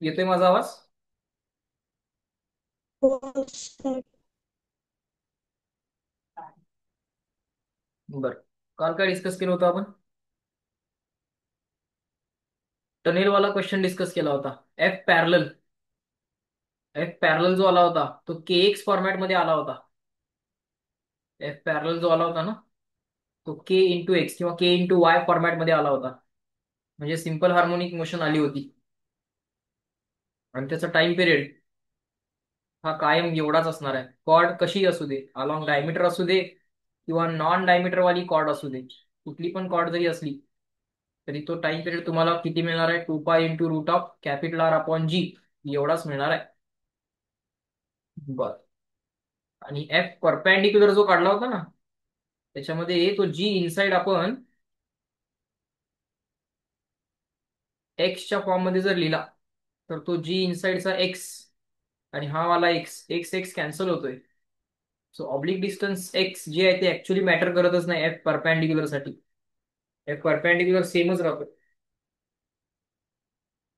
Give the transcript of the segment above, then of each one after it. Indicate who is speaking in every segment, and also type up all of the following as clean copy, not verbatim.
Speaker 1: येतोय माझा आवाज?
Speaker 2: हो सर.
Speaker 1: बरं. काल काय डिस्कस केलं होतं आपण? टनेलवाला क्वेश्चन डिस्कस केला होता. एफ पॅरलल जो आला होता तो के एक्स फॉर्मॅट मध्ये आला होता. एफ पॅरलल जो आला होता ना, तो के इंटू एक्स किंवा के इंटू वाय फॉर्मॅट मध्ये आला होता. म्हणजे सिंपल हार्मोनिक मोशन आली होती. आणि त्याचा टाइम पिरियड हा कायम एवढाच असणार आहे. कॉर्ड कशी असू दे, अलॉंग डायमीटर असू दे किंवा नॉन डायमीटर वाली कॉर्ड असू दे, कुठली पण कॉर्ड जरी असली तरी तो टाइम पिरियड तुम्हाला किती मिळणार आहे? 2 pi into root of capital R upon G, एवढाच मिळणार आहे. बर. आणि एफ परपॅन्डिक्युलर जो काढला होता ना, त्याच्यामध्ये तो जी इनसाइड आपण एक्सच्या फॉर्म मध्ये जर लिहिला तर तो जी इनसाइडचा एक्स आणि हा वाला एक्स एक्स एक्स कॅन्सल होतोय. सो ऑब्लिक डिस्टन्स एक्स जे आहे ते ऍक्च्युली मॅटर करतच नाही एफ परपॅन्डिक्युलर साठी. एफ परपॅन्डिक्युलर सेमच राहतो.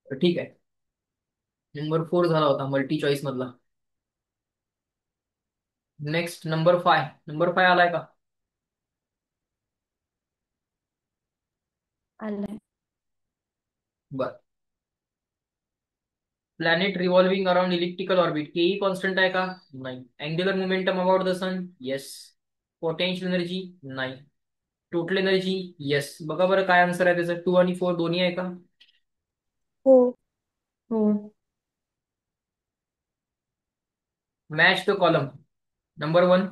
Speaker 1: तर ठीक आहे. नंबर 4 झाला होता मल्टी चॉईस मधला. नेक्स्ट नंबर 5 आलाय का?
Speaker 2: आलंय.
Speaker 1: बर. Planet revolving around elliptical orbit, K E constant आहे का? नाही. Angular momentum about the sun, yes. Potential energy, नाही. Total energy, yes. बघा बरं काय आन्सर आहे त्याचं, 2 आणि 4 दोन्ही आहे का?
Speaker 2: हो.
Speaker 1: हो. Match the column. नंबर 1.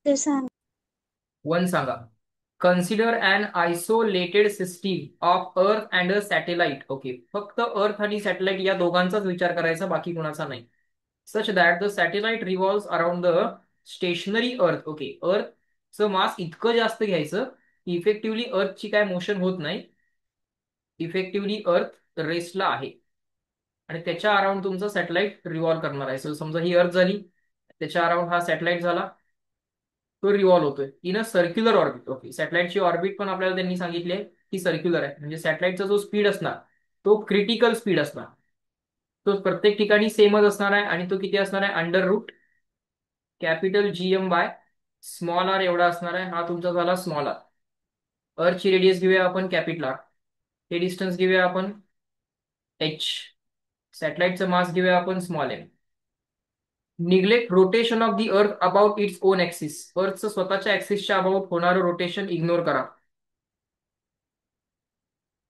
Speaker 2: ते सांग.
Speaker 1: 1 सांगा. Consider an isolated system of earth and a satellite. Okay, फक्त अर्थ आणि सॅटेलाइट या दोघांचाच विचार करायचा, बाकी कुणाचा नाही. Such that the satellite revolves around the stationary earth. Okay, अर्थचं मास इतकं जास्त घ्यायचं की इफेक्टिव्हली अर्थची काय मोशन होत नाही. इफेक्टिव्हली अर्थ रेस्टला आहे आणि त्याच्या अराउंड तुमचं सॅटेलाइट रिव्हॉल्व करणार आहे. सो समजा ही अर्थ झाली, त्याच्या अराउंड हा सॅटेलाइट झाला, तो रिव्हॉल्व होतोय in a circular orbit. Okay, सॅटेलाइटची ऑर्बिट पण आपल्याला त्यांनी सांगितली आहे ती सर्क्युलर आहे. म्हणजे सॅटेलाइटचा जो स्पीड असणार तो क्रिटिकल स्पीड असणार. तो प्रत्येक ठिकाणी सेमच असणार आहे आणि तो किती असणार आहे? Under root capital G M by small R एवढा असणार आहे. हा तुमचा झाला स्मॉल आर. अर्थची रेडियस घेऊया आपण कॅपिटल आर. हे डिस्टन्स घेऊया आपण एच. सॅटेलाइटचं मास घेऊया आपण small M. Neglect rotation of the earth about its own axis. अर्थचं स्वतःच्या ऍक्सिसच्या अबाउट होणारं रोटेशन इग्नोर करा.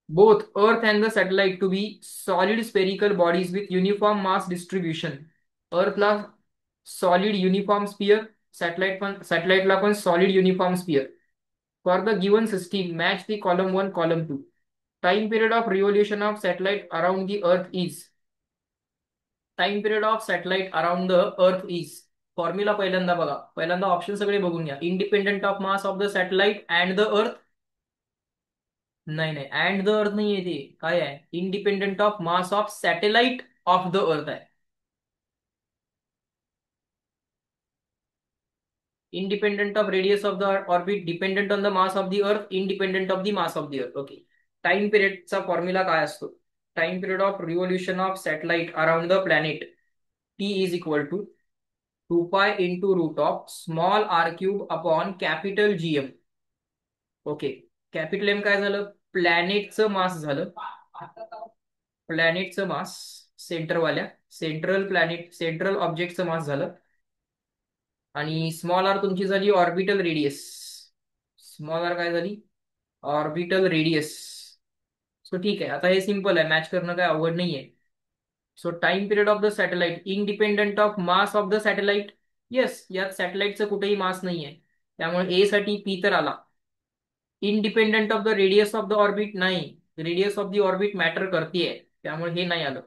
Speaker 1: Both earth and the satellite to be solid spherical bodies with uniform mass distribution. अर्थला सॉलिड युनिफॉर्म स्पियर, सॅटेलाइटला पण solid uniform sphere. For the given system match the column 1 column 2. Time period of revolution of satellite around the earth is. Time period of satellite around the earth is. Formula पहिल्यांदा बघा, पहिल्यांदा option सगळे बघून घ्या. Independent of mass of the satellite and the earth. नाही नाही, and the earth नाही आहे, ते काय आहे? Independent of mass of satellite of the earth आहे. Independent of radius of the orbit, dependent on the mass of the earth, independent of the mass of the earth. Okay. Time पिरियडचा formula काय असतो? Time period of revolution of satellite around the planet, T is equal to 2 pi into root of small R cube upon capital G M. Okay. Capital M काय झालं? प्लॅनेटचं मास झालं. प्लॅनेटचं मास, central ऑब्जेक्टचं मास झालं. आणि small R तुमची झाली orbital radius. Small R काय झाली? Orbital radius. So ठीक आहे, आता हे सिंपल आहे, मॅच करणं काय अवघड नाहीये. So time period of the satellite independent of mass of the satellite. Yes, यात सॅटेलाइटचं कुठेही मास नाहीये, त्यामुळे ए साठी पी तर आला. Independent of the radius of the orbit, नाही. Radius of the orbit matter करतेय, त्यामुळे हे नाही आलं.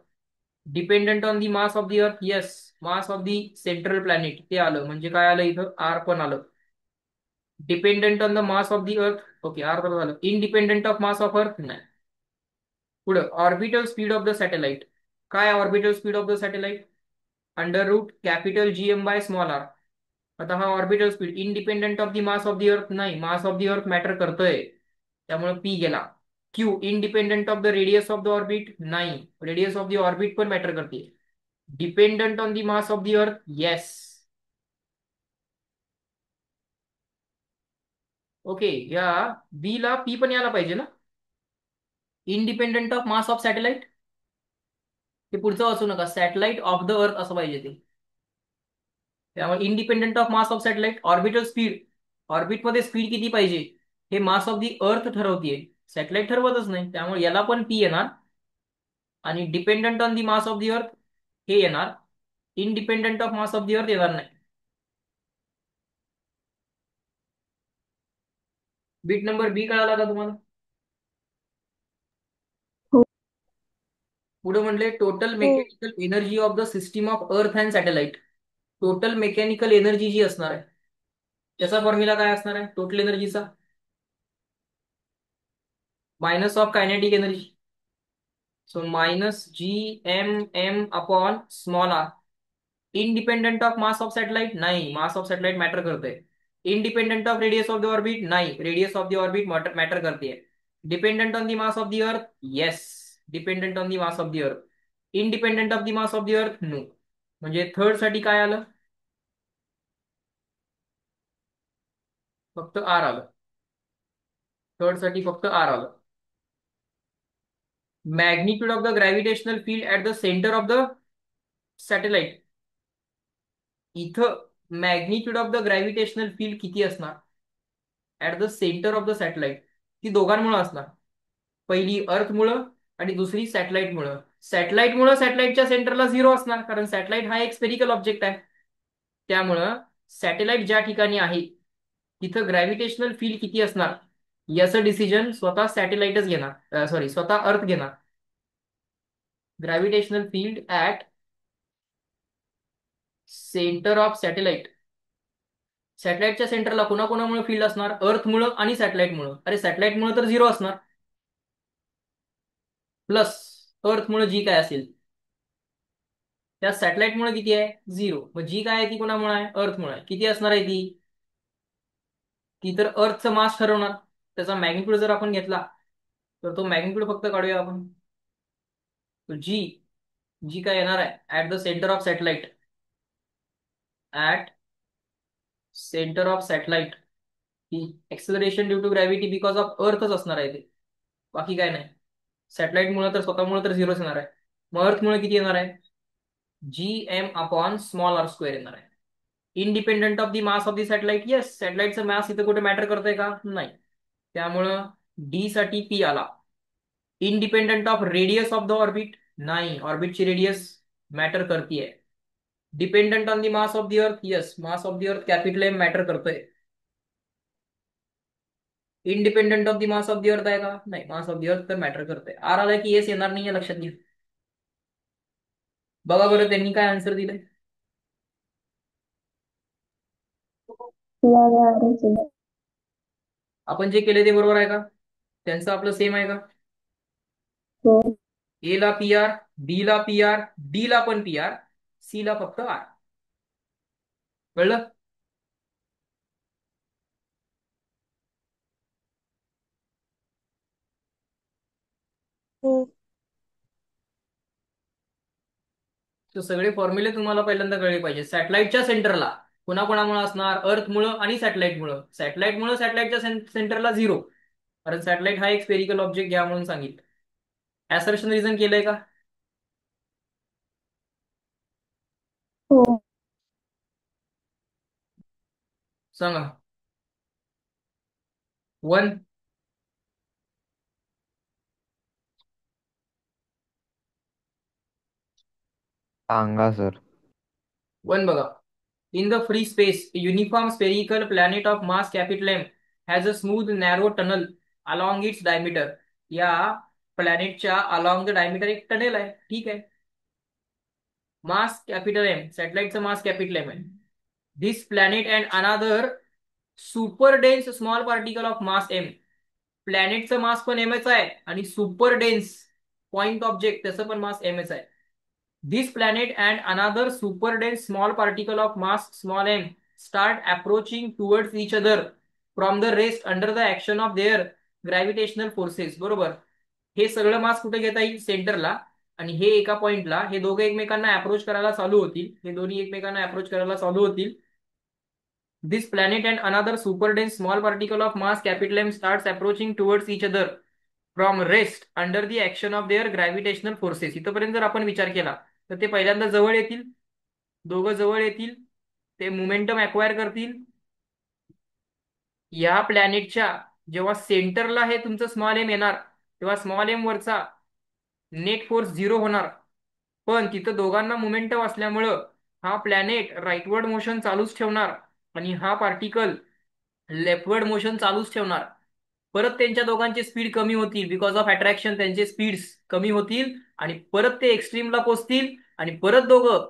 Speaker 1: Dependent on the mass of the earth, yes. Mass of the central planet ते आलं, म्हणजे काय आलं इथं? आर पण आलं. Dependent on the mass of the earth, okay, R तर झालं. Independent of mass of earth, नाही. पुढं orbital speed of the satellite. काय orbital speed of the satellite? Under root capital G M by small R. आता हा orbital speed independent of the mass of the earth नाही, mass of the earth matter करतोय, त्यामुळे P गेला. Q independent of the radius of the orbit नाही, radius of the orbit पण matter करते. Dependent on the mass of the earth yes. Okay, या बी ला P पण यायला पाहिजे ना. Independent of mass of satellite, ते पुढचं वाचू नका, सॅटेलाइट ऑफ द अर्थ असं पाहिजे ते. त्यामुळे independent of mass of satellite orbital speed, ऑर्बिटमध्ये स्पीड किती पाहिजे हे मास ऑफ दी अर्थ ठरवतीये, सॅटेलाइट ठरवतच नाही, त्यामुळे याला पण पी येणार. आणि dependent on the mass of the अर्थ हे येणार, independent of mass of the अर्थ येणार नाही. बीट नंबर बी कळाला का तुम्हाला?
Speaker 2: हो.
Speaker 1: पुढे म्हणले टोटल
Speaker 2: हो.
Speaker 1: Mechanical energy of the system of earth and satellite. Total mechanical energy जी असणार आहे त्याचा फॉर्म्युला काय असणार आहे टोटल एनर्जीचा? Minus of kinetic energy. So minus G M M upon small R. Independent of mass of satellite नाही, mass of satellite matter करते. Independent of radius of the orbit नाही, radius of the orbit matter करते. Dependent on the mass of the earth yes, dependent on the mass of the earth. Independent of the mass of the earth no. म्हणजे third साठी काय आलं? फक्त R आलं. Third साठी फक्त R आलं. Magnitude of the gravitational field at the centre of the satellite. इथं magnitude of the gravitational field किती असणार at the centre of the satellite? ती दोघांमुळे असणार, पहिली अर्थमुळं आणि दुसरी सॅटेलाइटमुळं. सॅटेलाइटमुळं सॅटेलाइटच्या सेंटरला झिरो असणार, कारण सॅटेलाइट हा एक स्पेरिकल ऑब्जेक्ट आहे. त्यामुळं सॅटेलाइट ज्या ठिकाणी आहे तिथं ग्रॅव्हिटेशनल फील्ड किती असणार याचं डिसिजन स्वतः सॅटेलाइटच घेणार, सॉरी स्वतः अर्थ घेणार. Gravitational field at centre of satellite. सॅटेलाइटच्या सेंटरला कोणाकोणामुळे फील्ड असणार? अर्थमुळं आणि सॅटेलाइटमुळं. अरे सॅटेलाइटमुळे तर झिरो असणार, प्लस अर्थमुळे जी काय असेल त्या सॅटेलाइटमुळे किती आहे? झिरो. मग जी काय आहे ती कोणामुळे आहे? अर्थमुळे आहे. किती असणार आहे ती? ती तर अर्थचं मास ठरवणार. त्याचा मॅग्निट्यूड जर आपण घेतला तर तो मॅग्निट्यूड फक्त काढूया आपण. जी, जी काय येणार आहे at the centre of satellite, at centre of satellite ही acceleration due to gravity because of अर्थच असणार आहे ते, बाकी काय नाही. सॅटेलाइटमुळे तर स्वतःमुळे तर झिरोच येणार आहे. मग अर्थमुळे किती येणार आहे? G M upon small r square येणार आहे. Independent of the mass of the satellite yes, सॅटेलाइटचं मास इथं कुठे मॅटर करतंय का? नाही. त्यामुळं डी साठी पी आला. Independent of radius of the orbit नाही, ऑर्बिटची रेडियस मॅटर करतीये. Dependent on the mass of the earth yes, mass of the earth capital M matter करतोय. Independent of the mass of the earth आहे का? नाही, mass of the अर्थ तर matter करतोय. आर आलाय की येस येणार नाहीये लक्षात घ्या. बघा बरं त्यांनी काय आन्सर दिलंय. आपण जे केले ते बरोबर आहे का? त्यांचं आपलं सेम आहे का?
Speaker 2: हो.
Speaker 1: ए ला पी आर, बी ला पी आर, डी ला पण पी आर, सी ला फक्त आर. कळलं?
Speaker 2: हो.
Speaker 1: तर सगळे फॉर्म्युले तुम्हाला पहिल्यांदा कळले पाहिजे. सॅटेलाइटच्या सेंटरला कोणाकोणामुळे असणार? अर्थमुळं आणि सॅटेलाइटमुळं. सॅटेलाइटमुळं सॅटेलाइटच्या सेंटरला झिरो, कारण सॅटेलाइट हा एक स्पेरिकल ऑब्जेक्ट घ्या म्हणून सांगितलं. ऍसर्शन रिझन केलंय का?
Speaker 2: हो.
Speaker 1: सांगा. 1.
Speaker 3: सांगा सर.
Speaker 1: 1 बघा. In the free space, a uniform spherical planet of mass capital M has a smooth narrow tunnel along its diameter. या प्लॅनेटच्या अलॉंग द डायमीटर एक टनेल आहे, ठीक आहे. मास कॅपिटल एम, सॅटेलाइटचं मास कॅपिटल एम आहे. This planet and another super dense small particle of mass M. प्लॅनेटचं mass पण एमच आहे आणि सुपर डेन्स पॉइंट ऑब्जेक्ट त्याचं पण मास एमच आहे. This planet and another super dense small particle of mass small m start approaching towards each other from the rest under the action of their gravitational forces. बरोबर. हे सगळं मास कुठे घेता येईल? सेंटरला. आणि हे एका पॉइंटला हे दोघे एकमेकांना अप्रोच करायला चालू होतील. हे दोन्ही एकमेकांना अप्रोच करायला चालू होतील. This planet and another super dense small particle of mass capital M starts approaching towards each other from rest under the action of their gravitational forces. इथपर्यंत जर आपण विचार केला तर ते पहिल्यांदा जवळ येतील, दोघं जवळ येतील, ते मोमेंटम अक्वायर करतील. या प्लॅनेटच्या जेव्हा सेंटरला हे तुमचं स्मॉल एम येणार तेव्हा स्मॉल एम वरचा नेट फोर्स 0 होणार. पण तिथं दोघांना मोमेंटम असल्यामुळं हा प्लॅनेट राईटवर्ड मोशन चालूच ठेवणार आणि हा पार्टिकल लेफ्टवर्ड मोशन चालूच ठेवणार. परत त्यांच्या दोघांचे स्पीड कमी होतील बिकॉज ऑफ अट्रॅक्शन. त्यांचे स्पीड्स कमी होतील आणि परत ते एक्स्ट्रीमला पोहोचतील आणि परत दोघं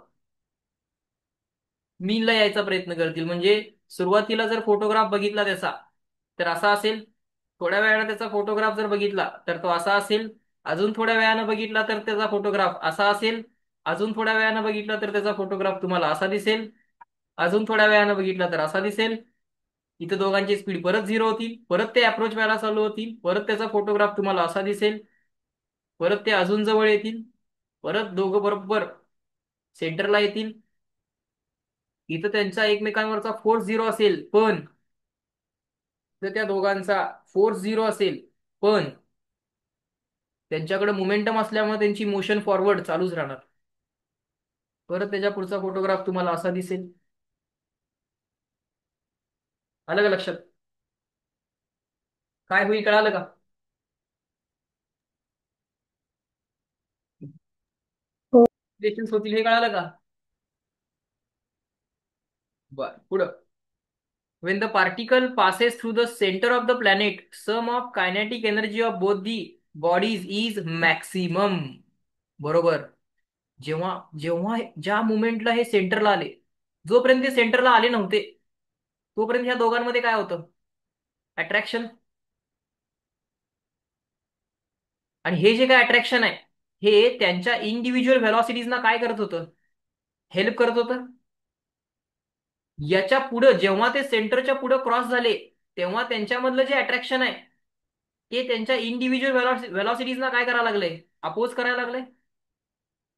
Speaker 1: मीनला यायचा प्रयत्न करतील. म्हणजे सुरुवातीला जर फोटोग्राफ बघितला त्याचा तर असा असेल, थोड्या वेळाने त्याचा फोटोग्राफ जर बघितला तर तो असा असेल, अजून थोड्या वेळानं बघितला तर त्याचा फोटोग्राफ असा असेल, अजून थोड्या वेळानं बघितला तर त्याचा फोटोग्राफ तुम्हाला असा दिसेल, अजून थोड्या वेळानं बघितला तर असा दिसेल. इथं दोघांची स्पीड परत 0 होतील, परत ते अप्रोच व्हायला चालू होतील, परत त्याचा फोटोग्राफ तुम्हाला असा दिसेल, परत ते अजून जवळ येतील, परत दोघं बरोबर सेंटरला येतील. इथं त्यांचा एकमेकांवरचा फोर्स 0 असेल, पण तर त्या दोघांचा फोर्स 0 असेल पण त्यांच्याकडे मोमेंटम असल्यामुळे त्यांची मोशन फॉरवर्ड चालूच राहणार. परत त्याच्या पुढचा फोटोग्राफ तुम्हाला असा दिसेल. आलं का लक्षात? काय होईल कळालं का?
Speaker 2: हो.
Speaker 1: रिलेशन्स होतील हे कळालं का? बर पुढं. When the particle passes through the center of the planet, sum of kinetic energy of both the bodies is maximum. बरोबर. जेव्हा जेव्हा ज्या मुमेंटला हे सेंटरला आले, जोपर्यंत ते सेंटरला आले नव्हते तोपर्यंत ह्या दोघांमध्ये काय होतं? अट्रॅक्शन. आणि हे जे काय अट्रॅक्शन आहे हे त्यांच्या इंडिव्हिज्युअल व्हेलॉसिटीजना काय करत होतं? हेल्प करत होतं. याच्या पुढं जेव्हा ते सेंटरच्या पुढे क्रॉस झाले तेव्हा त्यांच्यामधलं जे अट्रॅक्शन आहे ते त्यांच्या इंडिव्हिज्युअल व्हेलॉसिटीजना काय करायला लागलंय? अपोज करायला लागलंय.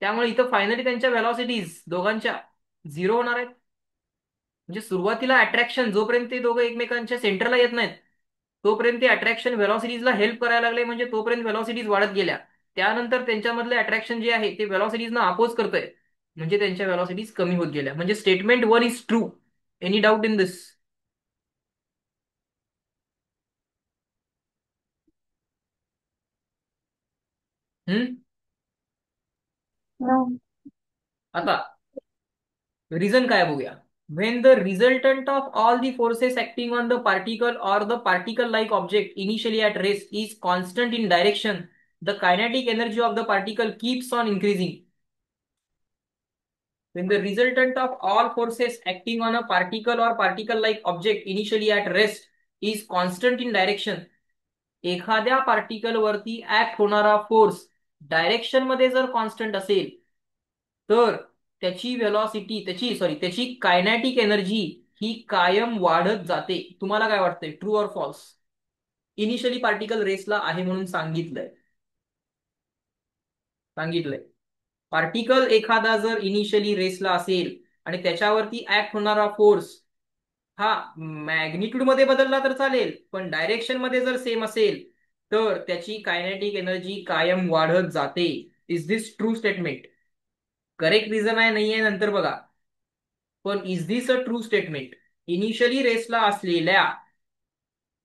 Speaker 1: त्यामुळे इथं फायनली त्यांच्या व्हेलॉसिटीज दोघांच्या 0 होणार आहेत. म्हणजे सुरुवातीला अट्रॅक्शन जोपर्यंत ते दोघं एकमेकांच्या सेंटरला येत नाहीत तोपर्यंत ते अट्रॅक्शन व्हेलॉसिटीजला हेल्प करायला लागले. म्हणजे तोपर्यंत व्हेलॉसिटीज वाढत गेल्या. त्यानंतर त्यांच्यामधले अट्रॅक्शन जे आहे ते व्हेलॉसिटीजना अपोज करतंय. म्हणजे त्यांच्या व्हेलॉसिटीज कमी होत गेल्या. म्हणजे statement 1 is true. Any doubt in दिस? हम्म.
Speaker 2: No.
Speaker 1: आता रिझन काय बघूया. When the resultant of all the forces acting on the particle or the particle-like object initially at rest is constant in direction, the kinetic energy of the particle keeps on increasing. When the resultant of all forces acting on a particle or particle-like object initially at rest is constant in direction, एखाद्या particle वरती act होणारा force direction मध्ये जर constant असेल तर त्याची velocity त्याची kinetic energy ही कायम वाढत जाते. तुम्हाला काय वाटतंय, true or false? Initially particle रेसला आहे म्हणून सांगितलंय. पार्टिकल एखादा जर इनिशियली रेसला असेल आणि त्याच्यावरती ऍक्ट होणारा फोर्स हा मॅग्निट्यूड मध्ये बदलला तर चालेल पण डायरेक्शन मध्ये जर सेम असेल तर त्याची कायनेटिक एनर्जी कायम वाढत जाते. Is this true statement? Correct reason आहे नाहीये नंतर बघा. पण is this a true statement? Initially रेसला असलेल्या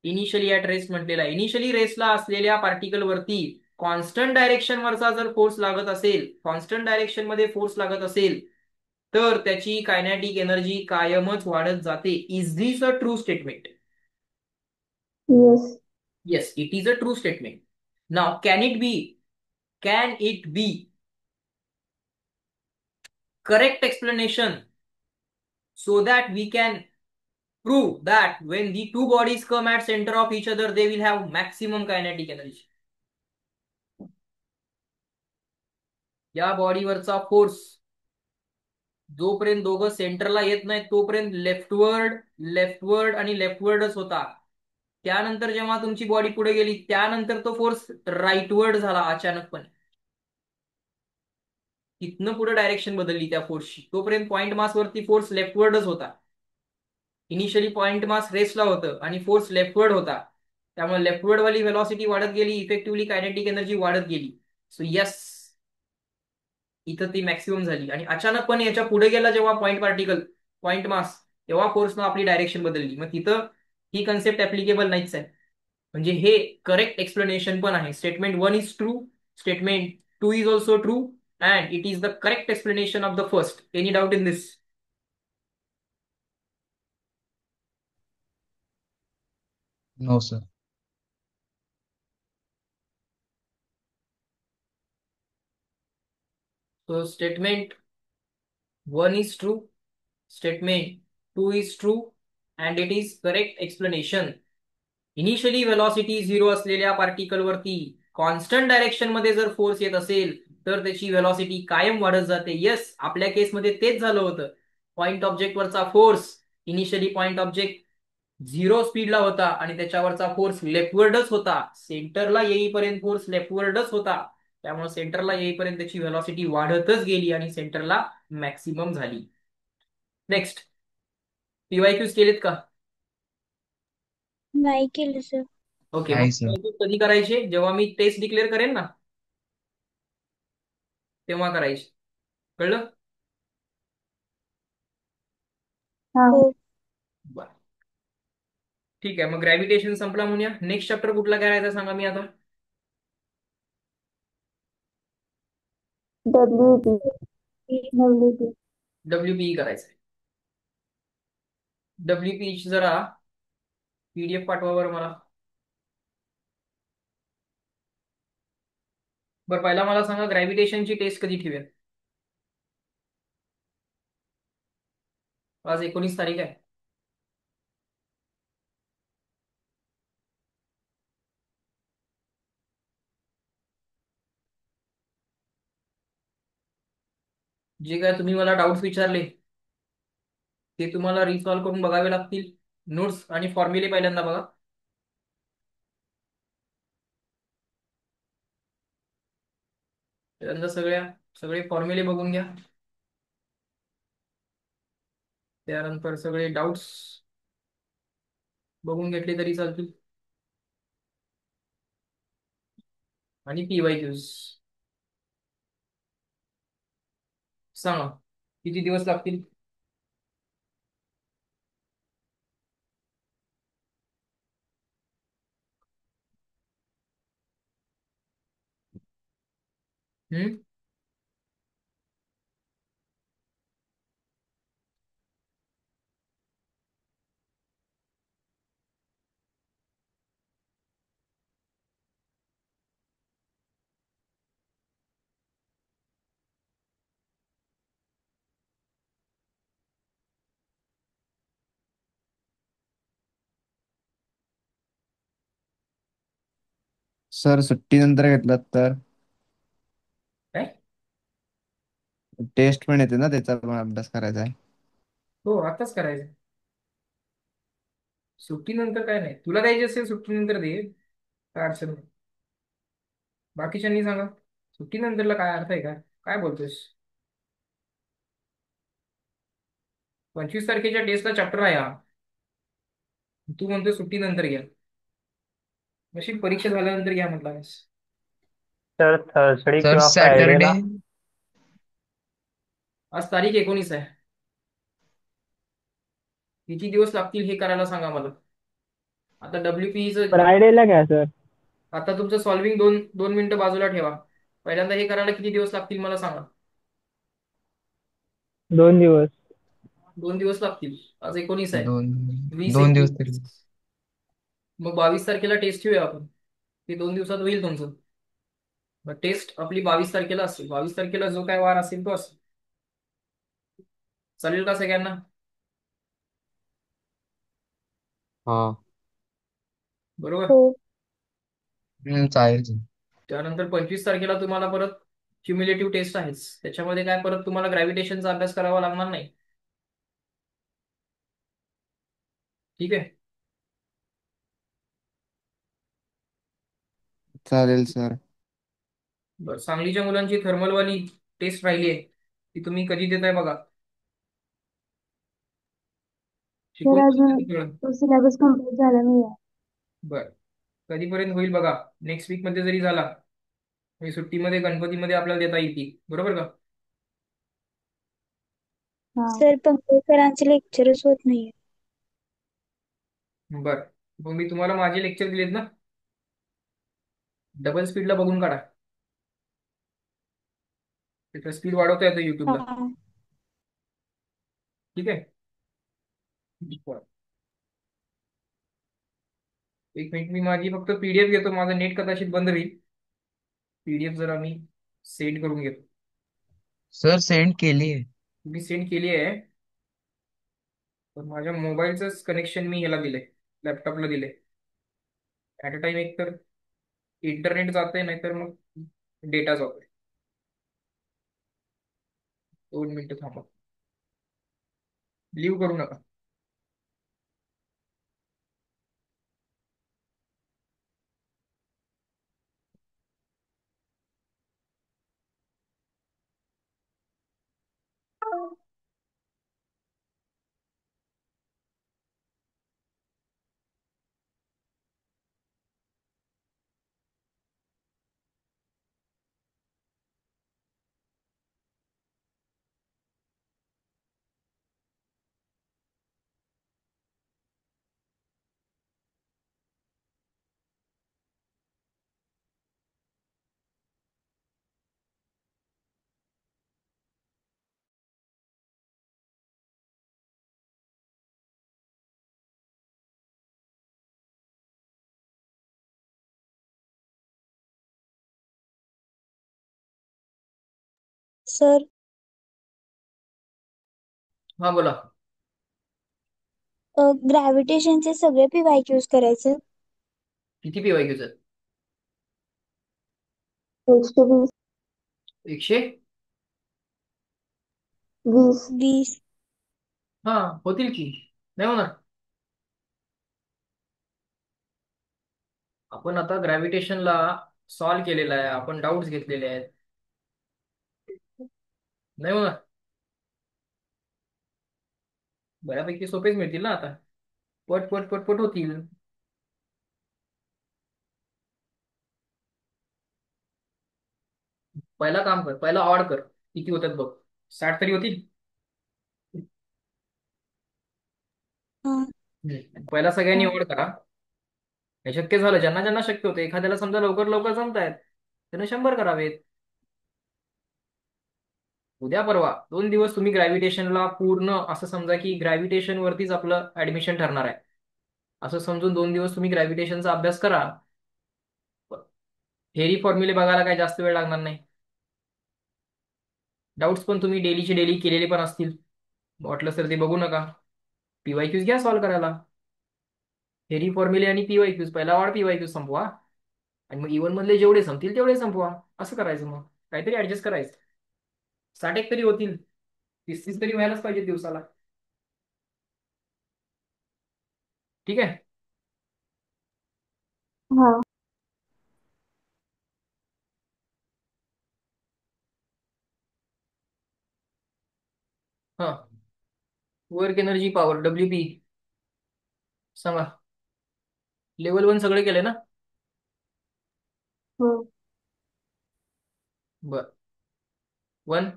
Speaker 1: इनिशियली रेसला असलेल्या पार्टिकल वरती कॉन्स्टंट डायरेक्शन वरचा जर फोर्स लागत असेल, कॉन्स्टंट डायरेक्शन मध्ये फोर्स लागत असेल तर त्याची कायनॅटिक एनर्जी कायमच वाढत जाते. Is this a true statement?
Speaker 2: Yes.
Speaker 1: Yes, it is a true statement. Now can it be correct explanation so that we can prove that when the two bodies come at center of each other they will have maximum kinetic energy? या बॉडीवरचा force जोपर्यंत दोघं सेंटरला येत नाहीत तोपर्यंत leftward leftward आणि लेफ्टवर्डच होता. त्यानंतर जेव्हा तुमची बॉडी पुढे गेली त्यानंतर तो फोर्स राईटवर्ड झाला अचानकपणे. तिथनं पुढे डायरेक्शन बदलली त्या फोर्सची. तोपर्यंत पॉइंट मास वरती फोर्स लेफ्टवर्डच होता. इनिशियली पॉइंट मास रेस्टला होतं आणि फोर्स लेफ्टवर्ड होता. त्यामुळे लेफ्टवर्ड वाली व्हेलॉसिटी वाढत गेली, इफेक्टिव्हली कायनेटिक एनर्जी वाढत गेली. सो यस, इथं ती मॅक्सिमम झाली. आणि अचानकपणे याच्या पुढे गेला जेव्हा पॉइंट पार्टिकल, पॉइंट मास, तेव्हा फोर्सनं आपली डायरेक्शन बदलली. मग तिथं ही कन्सेप्ट ऍप्लिकेबल नाहीच आहे. म्हणजे हे करेक्ट एक्सप्लेनेशन पण आहे. Statement 1 is true, statement 2 is also true, and it is the correct explanation of the first. Any doubt in this?
Speaker 3: No sir.
Speaker 1: So statement 1 is true, statement 2 is true, and it is correct explanation. Initially velocity zero असलेल्या particle वरती constant direction मध्ये जर force येत असेल तर त्याची velocity कायम वाढत जाते. येस, आपल्या केसमध्ये तेच झालं होतं. पॉइंट ऑब्जेक्ट वरचा force initially point object zero स्पीडला होता आणि त्याच्यावरचा फोर्स लेफ्टवर्डच होता. सेंटरला येईपर्यंत फोर्स लेफ्टवर्डच होता. त्यामुळे सेंटरला येईपर्यंत त्याची व्हेलॉसिटी वाढतच गेली आणि सेंटरला मॅक्सिमम झाली. नेक्स्ट, पीवायक्यूज केलेत का?
Speaker 2: नाही केलं सर.
Speaker 1: ओके, मग
Speaker 3: नाही सर.
Speaker 1: PYQs कधी करायचे? जेव्हा मी टेस्ट डिक्लेअर करेन ना तेव्हा करायचे. कळलं?
Speaker 2: हा. हो.
Speaker 1: बरं, ठीक आहे. मग ग्रॅव्हिटेशन संपला म्हणूया. नेक्स्ट चॅप्टर कुठला करायचा सांगा मी आता.
Speaker 2: WP. WP.
Speaker 1: WPE करायचंय. WPE ची जरा PDF पाठवा बरं मला. बरं, पहिला मला सांगा ग्रॅव्हिटेशनची टेस्ट कधी ठेवूया? आज 19 तारीख आहे. जे काय तुम्ही मला डाऊट्स विचारले ते तुम्हाला रिसॉल्व्ह करून बघावे लागतील. नोट्स आणि फॉर्म्युले पहिल्यांदा बघा. त्यानंतर सगळे फॉर्म्युले बघून घ्या. त्यानंतर सगळे डाऊट्स बघून घेतले तरी चालतील. आणि पीवायक्यूज सांगा किती दिवस लागतील? हम्म.
Speaker 3: सर सुट्टीनंतर घेतलात तर
Speaker 1: काय?
Speaker 3: टेस्ट पण येते ना, त्याचा पण अभ्यास करायचा आहे.
Speaker 1: हो, आताच करायचं. सुट्टीनंतर काय नाही, तुला द्यायची असेल सुट्टीनंतर दे, काय अडचण नाही. बाकीच्यांनी सांगा सुट्टीनंतरला काय अर्थ आहे का? काय बोलतोस? 25 तारखेच्या टेस्टला चॅप्टर आहे हा. तू म्हणतोय सुट्टीनंतर घ्या. नशीब परीक्षा झाल्यानंतर घ्या म्हटलं.
Speaker 4: सर थर्सडे
Speaker 3: सर
Speaker 4: किंवा
Speaker 3: सॅटरडे.
Speaker 4: फ्रायडेला.
Speaker 1: आज तारीख 19 आहे. किती दिवस लागतील हे करायला सांगा मला. आता WPEचं
Speaker 4: फ्रायडेला घ्या सर.
Speaker 1: आता तुमचं सॉल्व्हिंग दोन दोन मिनिटं बाजूला ठेवा. पहिल्यांदा हे करायला किती दिवस लागतील मला सांगा.
Speaker 4: 2 दिवस.
Speaker 1: 2 दिवस लागतील. आज 19 आहे.
Speaker 3: दोन
Speaker 1: 20
Speaker 3: दोन दिवस
Speaker 1: 21.
Speaker 3: तरी.
Speaker 1: मग 22 तारखेला टेस्ट ठेवूया आपण. ते 2 दिवसात होईल तुमचं. मग टेस्ट आपली 22 तारखेला असेल. 22 तारखेला जो काय वार असेल तो असेल. चालेल का सगळ्यांना?
Speaker 3: हा.
Speaker 1: बरोबर.
Speaker 2: हो.
Speaker 3: चालेल सर.
Speaker 1: त्यानंतर 25 तारखेला तुम्हाला परत क्युम्युलेटिव्ह टेस्ट आहेच, त्याच्यामध्ये काय परत तुम्हाला ग्रॅव्हिटेशनचा अभ्यास करावा लागणार नाही. ठीक आहे.
Speaker 3: चालेल सर.
Speaker 1: बरं, सांगलीच्या मुलांची थर्मलवाली टेस्ट राहिली आहे, ती तुम्ही कधी देताय बघा.
Speaker 2: सर
Speaker 1: शिकून
Speaker 2: अजून
Speaker 1: झालं सगळं?
Speaker 2: तो सिलेबस कम्प्लीट झाला नाही आहे.
Speaker 1: बरं, कधीपर्यंत होईल बघा. नेक्स्ट वीक मध्ये जरी झाला, म्हणजे सुट्टीमध्ये गणपतीमध्ये आपल्याला देता येईल, बरोबर का?
Speaker 2: सर पंकज सरांचे लेक्चरच होत नाहीये.
Speaker 1: बरं, मग मी तुम्हाला माझे लेक्चर दिलेत ना, डबल स्पीडला बघून काढा. त्याचा स्पीड वाढवता येतो युट्यूबला.
Speaker 2: हा.
Speaker 1: ठीक आहे. बरं. एक मिनिट, मी माझी फक्त पीडीएफ घेतो, माझं नेट कदाचित बंद होईल. पीडीएफ जरा मी सेंड करून घेतो.
Speaker 3: सर सेंड केली आहे.
Speaker 1: मी सेंड केली आहे, पण माझ्या मोबाईलचंच कनेक्शन मी ह्याला दिलंय, लॅपटॉपला दिलंय. ऍट अ टाइम एक तर इंटरनेट जातंय, नाहीतर मग डेटा जातोय. 2 मिनिटं थांबा, लिव्ह करू नका.
Speaker 2: सर
Speaker 1: हा बोला.
Speaker 2: ग्रॅव्हिटेशनचे सगळे PYQs करायचे.
Speaker 1: किती पीवायक्यूच?
Speaker 2: 120.
Speaker 1: 120.
Speaker 2: 20.
Speaker 1: हा, होतील की, नाही होणार. आपण आता ग्रॅव्हिटेशनला सॉल्व्ह केलेला आहे, आपण डाऊट्स घेतलेले आहेत. नाही होणार. बऱ्यापैकी सोपेच मिळतील ना आता, पट पट पट पट होतील. पहिला काम कर, पहिला ऑड कर, किती होतात बघ. 60 तरी होतील.
Speaker 2: हा.
Speaker 1: पहिला सगळ्यांनी ऑड करा. हे शक्य झालं, ज्यांना ज्यांना शक्य होतं, एखाद्याला समजा लवकर लवकर जमतायत, त्यानं 100 करावेत. उद्या परवा 2 दिवस तुम्ही ग्रॅव्हिटेशनला पूर्ण, असं समजा की ग्रॅव्हिटेशन वरतीच आपलं ऍडमिशन ठरणार आहे, असं समजून 2 दिवस तुम्ही ग्रॅव्हिटेशनचा अभ्यास करा. थेरी फॉर्म्युले बघायला काय जास्त वेळ लागणार नाही. डाऊट्स पण तुम्ही डेलीचे डेली केलेले पण असतील, वाटलं सर ते बघू नका. पीवायक्यूज घ्या सॉल्व्ह करायला. थेरी फॉर्म्युले आणि पीवायक्यूज, पहिला वाढ पीवायक्यूज संपवा, आणि मग इव्हन मधले जेवढे संपतील तेवढे संपवा. असं करायचं, मग काहीतरी ऍडजस्ट करायचं. 60 तरी होतील, 30 तरी व्हायलाच पाहिजे दिवसाला. ठीक आहे.
Speaker 2: हा.
Speaker 1: हा, वर्क एनर्जी पॉवर WP सांगा. लेवल 1 सगळे केले ना?
Speaker 2: हो.
Speaker 1: बर. 1,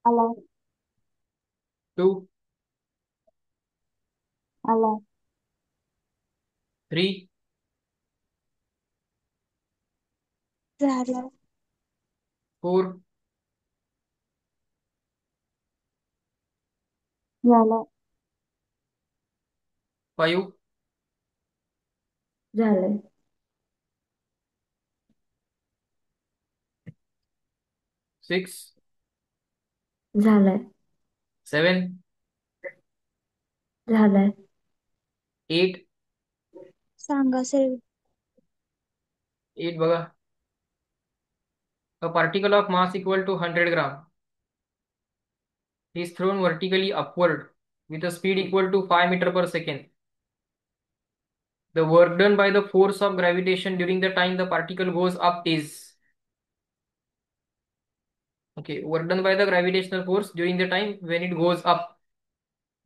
Speaker 2: आला.
Speaker 1: 2,
Speaker 2: आला.
Speaker 1: 3,
Speaker 2: झाला.
Speaker 1: 4,
Speaker 2: झाला.
Speaker 1: 5,
Speaker 2: झालंय.
Speaker 1: 6,
Speaker 2: झालंय.
Speaker 1: 7,
Speaker 2: झालंय.
Speaker 1: 8.
Speaker 2: सांगा सर.
Speaker 1: 8 बघा. A particle of mass equal to 100 gram is thrown vertically upward with a speed equal to 5 meter per second. The work done by the force of gravitation during the time the particle goes up is, okay, work done by the gravitational force during the time when it goes up.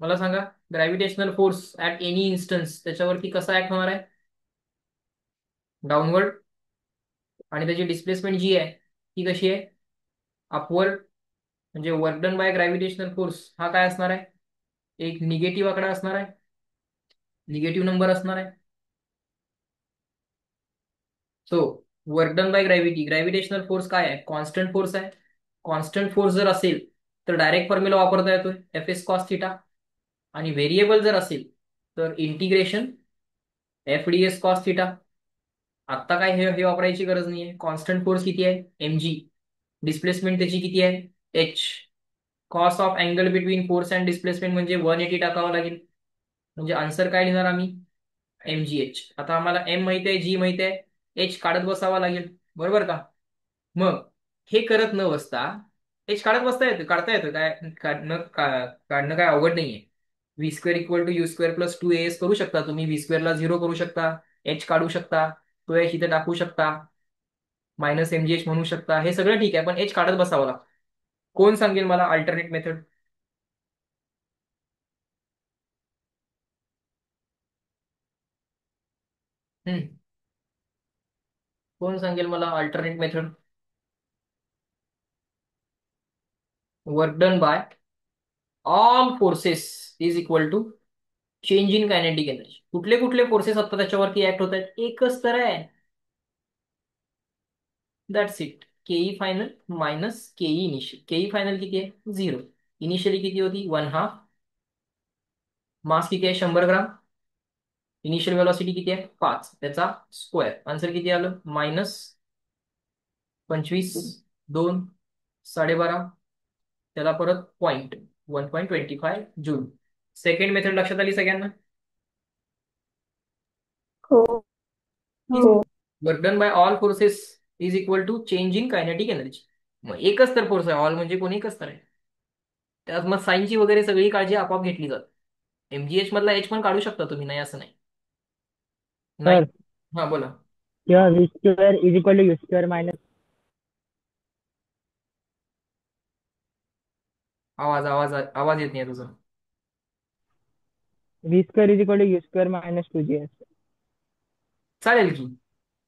Speaker 1: मला सांगा gravitational force at any instance त्याच्यावरती कसा act होणार आहे? Downward. आणि त्याची displacement जी आहे ती कशी आहे? अपवर्ड. म्हणजे work done bye gravitational force हा काय असणार आहे? एक निगेटिव्ह आकडा असणार आहे, निगेटिव्ह नंबर असणार आहे. So work done by gravity, gravitational force काय आहे? कॉन्स्टंट फोर्स आहे. कॉन्स्टंट फोर्स जर असेल तर डायरेक्ट फॉर्म्युला वापरता येतोय एफ एस कॉस थिटा. आणि व्हेरिएबल जर असेल तर integration F D S cos theta. आत्ता काय हे वापरायची गरज नाहीये. कॉन्स्टंट फोर्स किती आहे? M G. डिस्प्लेसमेंट त्याची किती आहे? H. Cos of angle between force and displacement म्हणजे 180 टाकावं लागेल. म्हणजे आन्सर काय लिहिणार आम्ही? M G H. आता आम्हाला एम माहिती आहे, जी माहिती आहे, एच काढत बसावा लागेल, बरोबर का? मग हे करत न बसता एच काढत बसता येतं, काढता येतं, काय काढणं काय अवघड नाहीये. V square equal to U square plus 2 AS करू शकता तुम्ही. व्ही स्क्वेअरला 0 करू शकता, एच काढू शकता, तो एच इथे टाकू शकता, मायनस एम जी एच म्हणू शकता. हे सगळं ठीक आहे, पण एच काढत बसावं लागतं. कोण सांगेल मला अल्टरनेट मेथड? कोण सांगेल मला alternate method? Work done by all forces is equal to change in kinetic energy. कुठले कुठले फोर्सेस आता त्याच्यावरती ऍक्ट होत आहेत? एकच तर आहे, दॅट्स इट. केई फायनल मायनस केई इनिशियल. केई फायनल किती आहे? 0. इनिशियली किती होती? 1/2. मास किती आहे? 100 ग्राम. इनिशियल वेलॉसिटी किती आहे? 5. त्याचा स्क्वेअर. आन्सर किती आलं? -25, 2, 12.5, त्याला परत 1.25 जूल. सेकंड मेथड लक्षात आली सगळ्यांना?
Speaker 2: हो हो.
Speaker 1: Work done by all forces is equal to change in kinetic energy. मग एकच तर फोर्स आहे, ऑल म्हणजे कोणी एकच तर आहे. त्यात मग साईनची वगैरे सगळी काळजी आपोआप घेतली जाते. एमजीएच मधला एच पण काढू शकता तुम्ही, नाही असं नाही. नाही.
Speaker 4: सर
Speaker 1: हा बोला.
Speaker 4: किंवा V square is equal to U square minus
Speaker 1: आवाज आवाज आवाज येत नाही तुझा.
Speaker 4: V square is equal to U square minus 2GS.
Speaker 1: चालेल की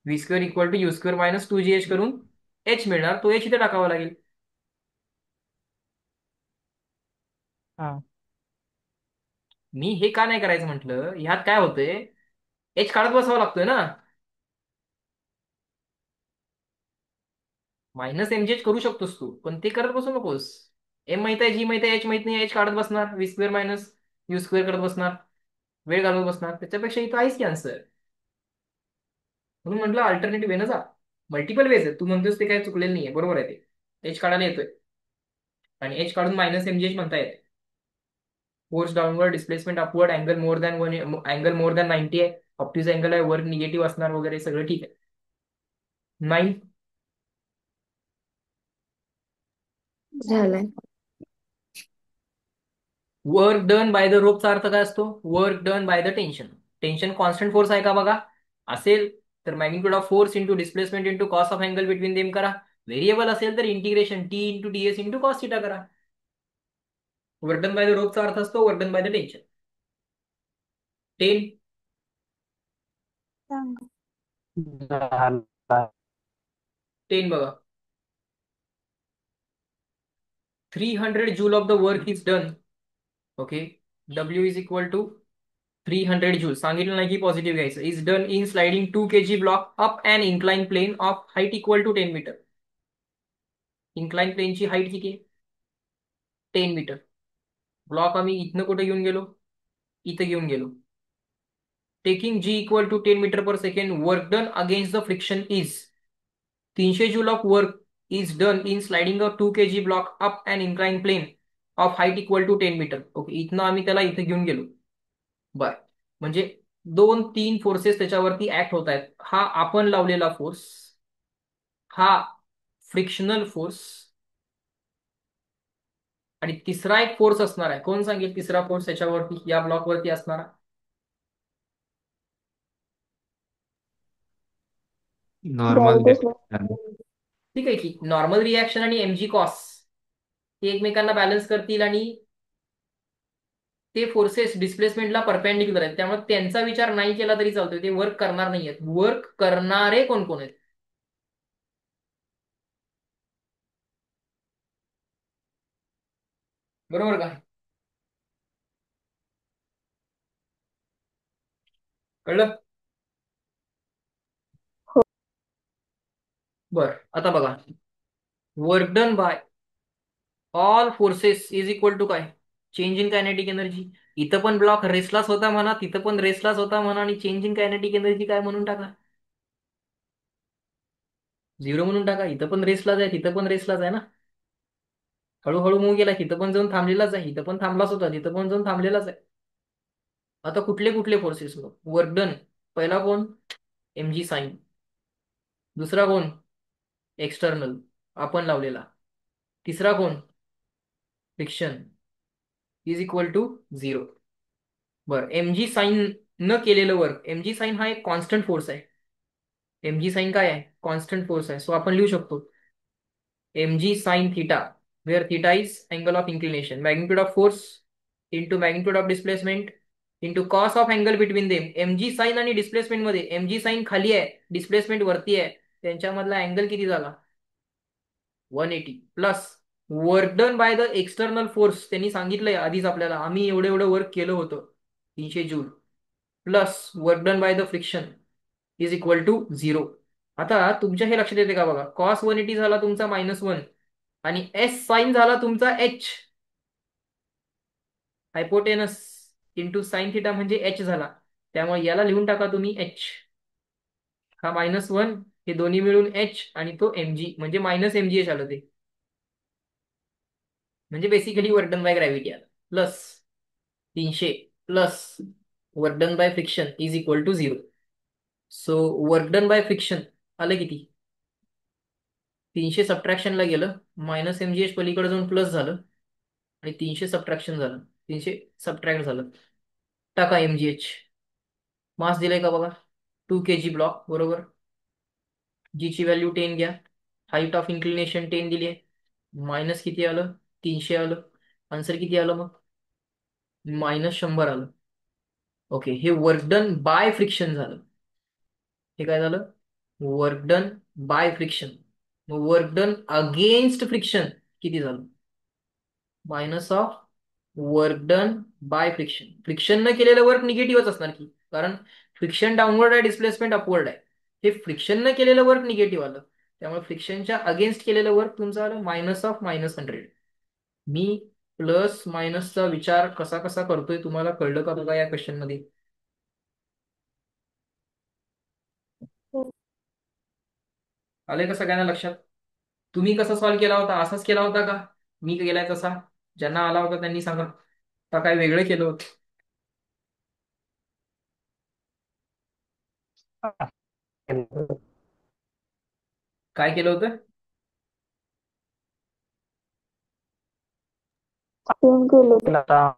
Speaker 1: V square equal to U square minus 2GH करून एच मिळणार, तो एच इथे टाकावा लागेल.
Speaker 4: हा.
Speaker 1: मी हे का नाही करायचं म्हटलं, ह्यात काय होतंय, एच काढत बसावा लागतोय ना. मायनस एमजीएच करू शकतोस तू, पण ते करत बसू नकोस. एम माहित आहे, जी माहित आहे, एच माहित नाही, एच काढत बसणार, V square minus U square करत बसणार, वेळ घालवत बसणार. त्याच्यापेक्षा इथं आहेच की आन्सर. म्हणून म्हटलं अल्टरनेटिव्ह आहे ना जा. मल्टिपल वेज आहे, तू म्हणतोस ते काय चुकलेलं नाहीये, बरोबर आहे ते. एच काढायला येतोय आणि एच काढून मायनस एमजीएच म्हणता येते. Force downward, displacement upward, angle more than 90 आहे, ऑप्टिस अँगल आहे, वर निगेटिव्ह असणार वगैरे सगळं ठीक आहे. 9.
Speaker 2: झालंय.
Speaker 1: वर्क डन बाय द रोपचा अर्थ काय असतो? Work done by the tension. Tension constant force आहे का बघा. असेल तर magnitude of force into displacement into cos of angle between them करा. व्हेरिएबल असेल तर integration T into DS into cos theta करा. वर्क डन बाय द रोपचा अर्थ असतो work done by the tension. 10.
Speaker 2: सांगा.
Speaker 4: झालं.
Speaker 1: 10 बघा. 300 joule of the work is done. Okay. W is equal to 300 joule. सांगितलं नाही की पॉझिटिव्ह घ्यायचं. Is done in sliding 2 kg block up and incline plane of height equal to 10 metre. Incline प्लेनची height किती आहे? 10 मीटर. ब्लॉक आम्ही इथनं कुठे घेऊन गेलो? इथं घेऊन गेलो. Taking G equal to 10 metre per second, work done against the friction is 300 joule of work is done in sliding a 2 kg block up and incline plane of height equal to 10 metre. Okay, इथनं आम्ही त्याला इथे घेऊन गेलो. बर, म्हणजे 2-3 forces त्याच्यावरती act होत आहेत. हा आपण लावलेला फोर्स, हा फ्रिक्शनल फोर्स आणि तिसरा एक फोर्स असणार आहे. कोण सांगेल तिसरा फोर्स याच्यावरती, या ब्लॉकवरती असणारा?
Speaker 3: Normal
Speaker 2: gravitational.
Speaker 3: रिएक्शन.
Speaker 1: ठीक आहे की नॉर्मल रिॲक्शन आणि एमजी कॉस ते एकमेकांना बॅलन्स करतील आणि ते फोर्सेस डिस्प्लेसमेंटला परपेंडिक्युलर आहेत, त्यामुळे त्यांचा विचार नाही केला तरी चालतोय. ते वर्क करणार नाहीयेत. वर्क करणारे कोण कोण आहेत? बरोबर का? कळलं?
Speaker 2: हो.
Speaker 1: बर आता बघा, work done by all forces is equal to काय? Change in kinetic energy. इथं पण ब्लॉक रेसलाच होता म्हणा, तिथं पण रेसलाच होता म्हणा, आणि चेंज इन कायनेटिक एनर्जी काय म्हणून टाका? 0 म्हणून टाका. इथं पण रेसलाच आहे, तिथं पण रेसलाच आहे ना. हळूहळू मूव गेला, तिथं पण जाऊन थांबलेलाच आहे, इथं पण थांबलाच होता, तिथं पण जाऊन थांबलेलाच आहे. आता कुठले कुठले फोर्सेस? Work done. पहिला कोण? MG sine. दुसरा कोण? एक्सटर्नल, आपण लावलेला. तिसरा कोण? Friction is equal to 0. बरं, एमजी साइन न केलेलं वर्क. एमजी साइन हा एक कॉन्स्टंट फोर्स आहे. एमजी साइन काय आहे? कॉन्स्टंट फोर्स आहे. सो आपण लिहू शकतो mg sin theta, where theta is angle of inclination, magnitude of force into magnitude of displacement into cos of angle between them. mg sin आणि displacement मध्ये mg sin खाली आहे, डिस्प्लेसमेंट वरती आहे, त्यांच्यामधला अँगल किती झाला? 180 plus work done by the external force. त्यांनी सांगितलंय आधीच आपल्याला, आम्ही एवढं एवढं वर्क केलं होतं 300 joule, plus work done by the friction is equal to 0. आता तुमच्या हे लक्षात येते का बघा, कॉस 180 झाला तुमचा -1 आणि एस साइन झाला तुमचा H, hypotenuse into sine theta म्हणजे एच झाला. त्यामुळे याला लिहून टाका तुम्ही एच. हा -1 हे दोन्ही मिळून एच आणि तो एमजी म्हणजे -mgh आलं ते, म्हणजे basically work done by gravity आलं. Plus 300 plus work done by friction is equal to 0. So work done by friction आलं किती? 300 सबट्रॅक्शनला गेलं, -mgh पलीकडे जाऊन प्लस झालं आणि 300 सबट्रॅक्शन झालं, 300 सबट्रॅक्ट झालं. टाका mgh. मास दिलंय का बघा, 2 kg ब्लॉक बरोबर. जी ची व्हॅल्यू 10 घ्या, हाईट ऑफ इन्क्लिनेशन 10 दिली आहे, मायनस किती आलं? 300 आलं. आन्सर किती आलं मग? -100 आलं. ओके, हे वर्क डन बाय फ्रिक्शन झालं. हे काय झालं? Work done by friction. Work done against friction किती झालं? Minus of work done by friction. Friction न केलेलं वर्क निगेटिव्हच असणार की, कारण फ्रिक्शन डाऊनवर्ड आहे, डिस्प्लेसमेंट अपवर्ड आहे. हे फ्रिक्शन न केलेलं वर्क निगेटिव्ह आलं, त्यामुळे फ्रिक्शनच्या अगेन्स्ट केलेलं वर्क तुमचं आलं मायनस ऑफ -100. मी प्लस मायनसचा विचार कसा कसा करतोय तुम्हाला कळलं का बघा या क्वेश्चन मध्ये?
Speaker 2: हो.
Speaker 1: आले का सगळ्यांना लक्षात? तुम्ही कसा सॉल्व्ह केला होता? असाच केला होता का मी केलाय तसा? ज्यांना आला होता त्यांनी सांगा, का काय वेगळं केलं होतं? काय केलं होतं?
Speaker 2: सेम केलं होतं.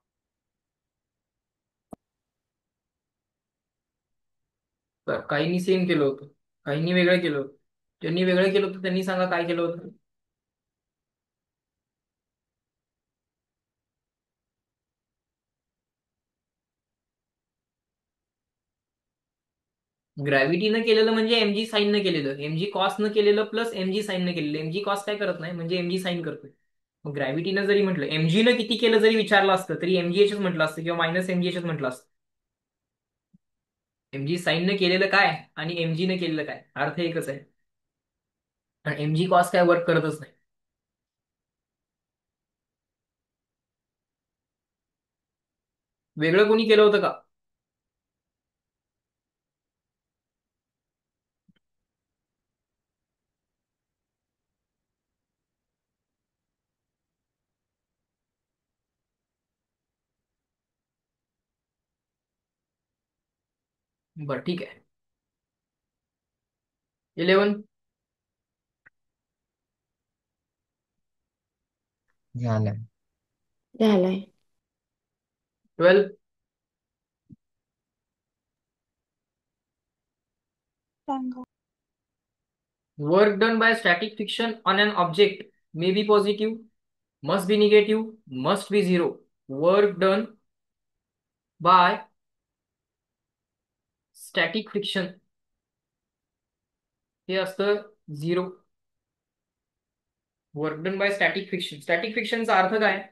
Speaker 1: तर काहींनी सेम केलं होतं, काहींनी वेगळं केलं होतं. ज्यांनी वेगळं केलं होतं त्यांनी सांगा काय केलं होतं? ग्रॅव्हिटीनं केलेलं म्हणजे एमजी साइन न केलेलं, एमजी कॉस न केलेलं प्लस एमजी साइन न केलेलं. एमजी कॉस काय करत नाही म्हणजे एमजी साइन करतोय. मग ग्रॅव्हिटीनं जरी म्हटलं, एमजी न किती केलं जरी विचारलं असतं तरी एमजीएचच म्हटलं असतं किंवा -mgh म्हटलं असतं. एमजी साइन न केलेलं काय आणि एमजी न केलेलं काय अर्थ एकच आहे, आणि एमजी कॉस काय वर्क करतच नाही. वेगळं कोणी केलं होतं का? बरं ठीक आहे. 11
Speaker 3: झालंय.
Speaker 2: झालाय.
Speaker 1: 12.
Speaker 2: सांगा.
Speaker 1: Work done by static friction on an object may be positive, must be negative, must be zero. Work done by static friction हे असतं 0. Work done by static friction. Static फ्रिक्शनचा अर्थ काय?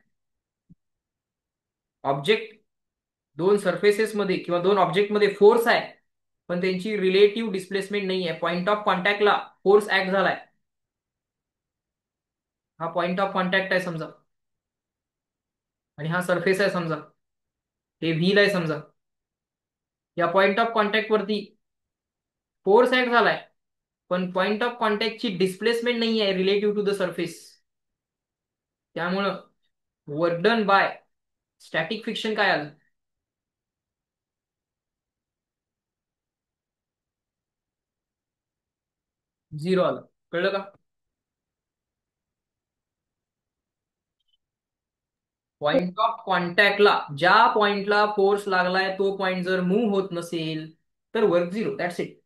Speaker 1: ऑब्जेक्ट दोन सरफेसेस मध्ये किंवा दोन ऑब्जेक्ट मध्ये फोर्स आहे, पण त्यांची रिलेटिव्ह डिस्प्लेसमेंट नाही आहे. पॉइंट ऑफ कॉन्टॅक्टला फोर्स ऍक्ट झालाय. हा पॉइंट ऑफ कॉन्टॅक्ट आहे समजा, आणि हा सरफेस आहे समजा, हे व्हील आहे समजा. या पॉइंट ऑफ कॉन्टॅक्ट वरती फोर्स ऍक्ट झालाय, पण पॉइंट ऑफ कॉन्टॅक्टची डिस्प्लेसमेंट नाही आहे रिलेटिव्ह टू द सरफेस. त्यामुळं work done by static friction काय आलं? 0 आलं. कळलं का? पॉइंट ऑफ कॉन्टॅक्टला ज्या पॉइंटला फोर्स लागलाय तो पॉइंट जर मूव्ह होत नसेल तर वर्क 0. That's it.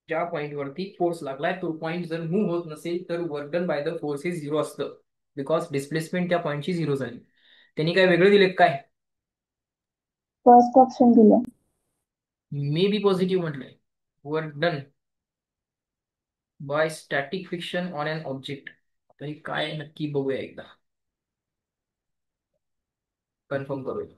Speaker 1: ज्या पॉइंट वरती फोर्स लागलाय तो पॉइंट जर मूव्ह होत नसेल तर work done by the force हे 0 असतं, बिकॉज डिस्प्लेसमेंट त्या पॉइंटची 0 झाली. त्यांनी काय वेगळं दिले काय?
Speaker 2: फर्स्ट ऑप्शन दिलं.
Speaker 1: मे बी पॉझिटिव्ह म्हटलंय. Work done by static friction on an object. तरी काय नक्की बघूया एकदा, कन्फर्म करूया.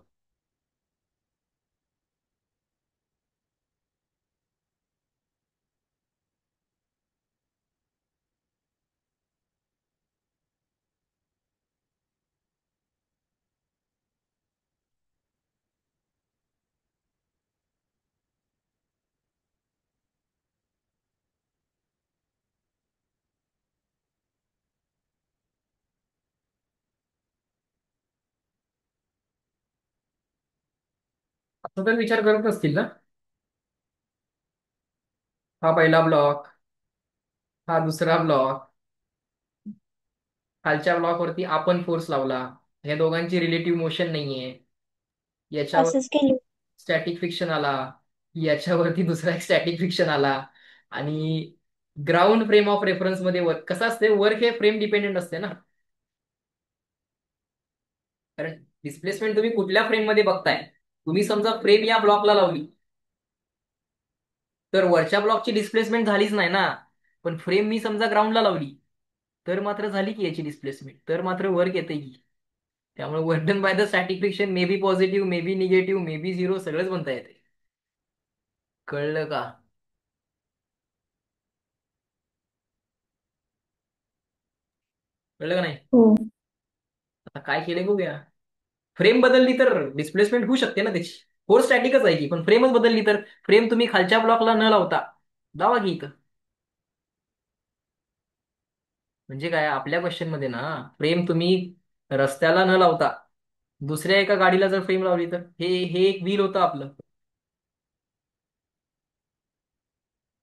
Speaker 1: असं तर विचार करत असतील ना. हा पहिला ब्लॉक, हा दुसरा ब्लॉक, खालच्या ब्लॉकवरती आपण फोर्स लावला, या दोघांची रिलेटिव्ह मोशन नाहीये, याच्यावर
Speaker 2: असंच केलं.
Speaker 1: स्टॅटिक फ्रिक्शन आला, याच्यावरती दुसरा एक स्टॅटिक फ्रिक्शन आला, आणि ग्राउंड फ्रेम ऑफ रेफरन्स मध्ये वर्क कसं असते? वर्क हे फ्रेम डिपेंडेंट असते ना, कारण डिस्प्लेसमेंट तुम्ही कुठल्या फ्रेम मध्ये बघताय. तुम्ही समजा फ्रेम या ब्लॉकला लावली तर वरच्या ब्लॉकची डिस्प्लेसमेंट झालीच नाही ना, पण फ्रेम मी समजा ग्राउंडला लावली तर मात्र झाली की याची डिस्प्लेसमेंट, तर मात्र वर्क येते की. त्यामुळे work done by the static friction may be positive, may be negative, may be 0 सगळंच म्हणता येते. कळलं का? कळलं का नाही?
Speaker 2: हो.
Speaker 1: आता काय केले बघूया. फ्रेम बदलली तर डिस्प्लेसमेंट होऊ शकते ना त्याची. फोर्स स्टॅटिकच आहे की, पण फ्रेमच बदलली तर फ्रेम तुम्ही खालच्या ब्लॉकला न लावता लावा की इथं. म्हणजे काय आपल्या क्वेश्चन मध्ये ना, फ्रेम तुम्ही रस्त्याला न लावता दुसऱ्या एका गाडीला जर फ्रेम लावली तर हे हे एक व्हील होतं आपलं,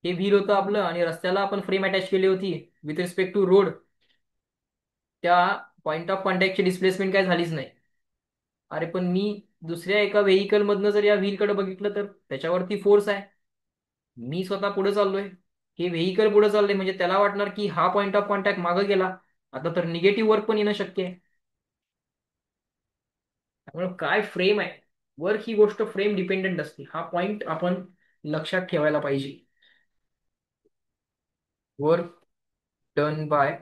Speaker 1: हे व्हील होतं आपलं, आणि रस्त्याला आपण फ्रेम अटॅच केली होती विथ रिस्पेक्ट टू रोड. त्या पॉइंट ऑफ कॉन्टॅक्टची डिस्प्लेसमेंट काय झालीच नाही. अरे पण मी दुसऱ्या एका व्हेकल मधनं जर या व्हीलकडे बघितलं तर त्याच्यावरती फोर्स आहे. मी स्वतः पुढे चाललोय, हे व्हेकल पुढे चाललंय, म्हणजे त्याला वाटणार की हा पॉइंट ऑफ कॉन्टॅक्ट मागे गेला. आता तर निगेटिव्ह वर्क पण येणं शक्य आहे. त्यामुळे काय फ्रेम आहे, वर्क ही गोष्ट फ्रेम डिपेंडेंट असते. हा पॉइंट आपण लक्षात ठेवायला पाहिजे. वर्क डन बाय,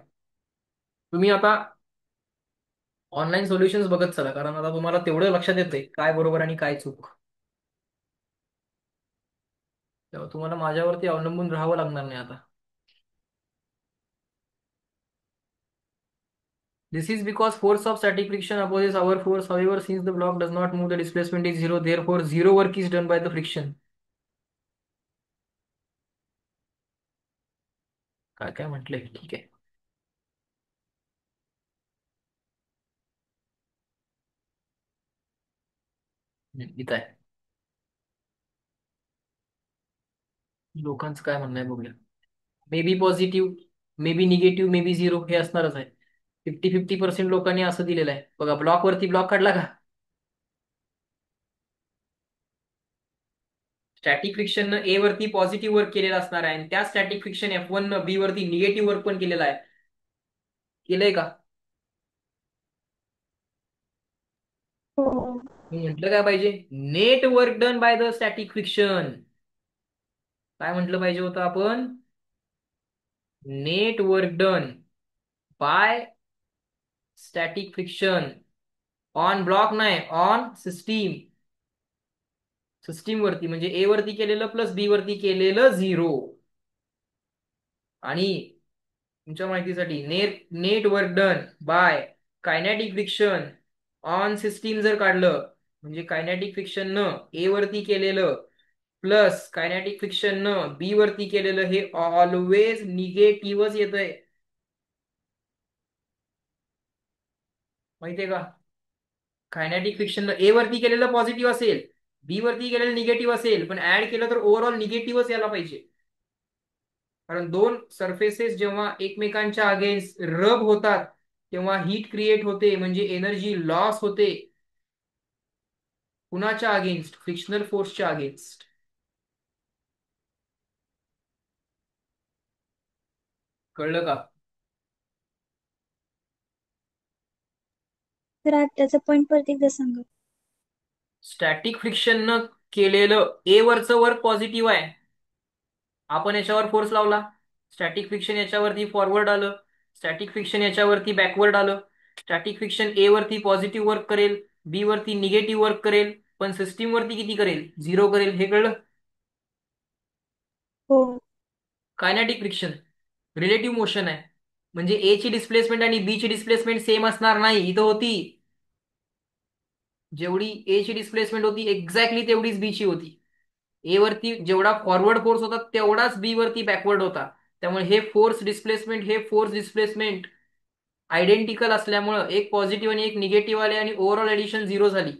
Speaker 1: तुम्ही आता ऑनलाईन सोल्युशन्स बघत चला, कारण आता तुम्हाला तेवढं लक्षात येते काय बरोबर आणि काय चूक. तेव्हा तुम्हाला माझ्यावरती अवलंबून राहावं लागणार नाही आता. This is because force of static friction opposes our force. However, since the block does not move, the displacement is zero. Therefore, zero work is done by the friction. काय काय म्हटलंय? ठीक आहे. इथं आहे. लोकांचं काय म्हणणं आहे बघूया. मे be positive, may be negative may be zero हे असणारच आहे. 50-50% लोकांनी असं दिलेलं आहे बघा. ब्लॉकवरती ब्लॉक काढला का? स्टॅटिक फ्रिक्शननं ए वरती पॉझिटिव्ह वर्क केलेला असणार आहे आणि त्या स्टॅटिक फ्रिक्शन F1 न बी वरती निगेटिव्ह वर्क पण केलेला आहे. केलंय का?
Speaker 2: हो.
Speaker 1: मी म्हटलं काय पाहिजे? Net work done by the static friction. काय म्हटलं पाहिजे होतं आपण? Net work done by static friction on block नाही, ऑन सिस्टीम. सिस्टीम वरती म्हणजे ए वरती केलेलं प्लस बी वरती केलेलं झिरो. आणि तुमच्या माहितीसाठी net net work done bye kinetic friction on system जर काढलं म्हणजे कायनॅटिक फ्रिक्शन न ए वरती केलेलं प्लस कायनॅटिक फ्रिक्शन न बी वरती केलेलं हे ऑलवेज निगेटिव्हच येतंय. माहितीये का? कायनॅटिक फ्रिक्शन ए वरती केलेलं पॉझिटिव्ह असेल, बी वरती केलेलं निगेटिव्ह असेल, पण ऍड केलं तर ओव्हरऑल निगेटिव्हच यायला पाहिजे. कारण दोन सरफेसेस जेव्हा एकमेकांच्या अगेन्स्ट रब होतात तेव्हा हीट क्रिएट होते म्हणजे एनर्जी लॉस होते. कुणाच्या अगेन्स्ट? फ्रिक्शनल फोर्सच्या अगेन्स्ट. कळलं का?
Speaker 2: तर त्याचा पॉइंट परत एकदा सांगा.
Speaker 1: स्टॅटिक फ्रिक्शननं केलेलं ए वरचं वर्क पॉझिटिव्ह आहे. आपण याच्यावर फोर्स लावला, स्टॅटिक फ्रिक्शन याच्यावरती फॉरवर्ड आलं, स्टॅटिक फ्रिक्शन याच्यावरती बॅकवर्ड आलं. स्टॅटिक फ्रिक्शन ए वरती पॉझिटिव्ह वर्क करेल, बी वरती निगेटिव्ह वर्क करेल, पण सिस्टीम वरती किती करेल? झिरो करेल. हे कळलं?
Speaker 2: हो.
Speaker 1: कायनॅटिक फ्रिक्शन रिलेटिव्ह मोशन आहे म्हणजे ए ची डिस्प्लेसमेंट आणि बी ची डिस्प्लेसमेंट सेम असणार नाही. इथं होती जेवढी ए ची डिस्प्लेसमेंट होती एक्झॅक्टली तेवढीच बी ची होती. ए वरती जेवढा फॉरवर्ड फोर्स होता तेवढाच बी वरती बॅकवर्ड होता. त्यामुळे हे फोर्स डिस्प्लेसमेंट आयडेंटिकल असल्यामुळं एक पॉझिटिव्ह आणि एक निगेटिव्ह आले आणि ओव्हरऑल एडिशन झिरो झाली.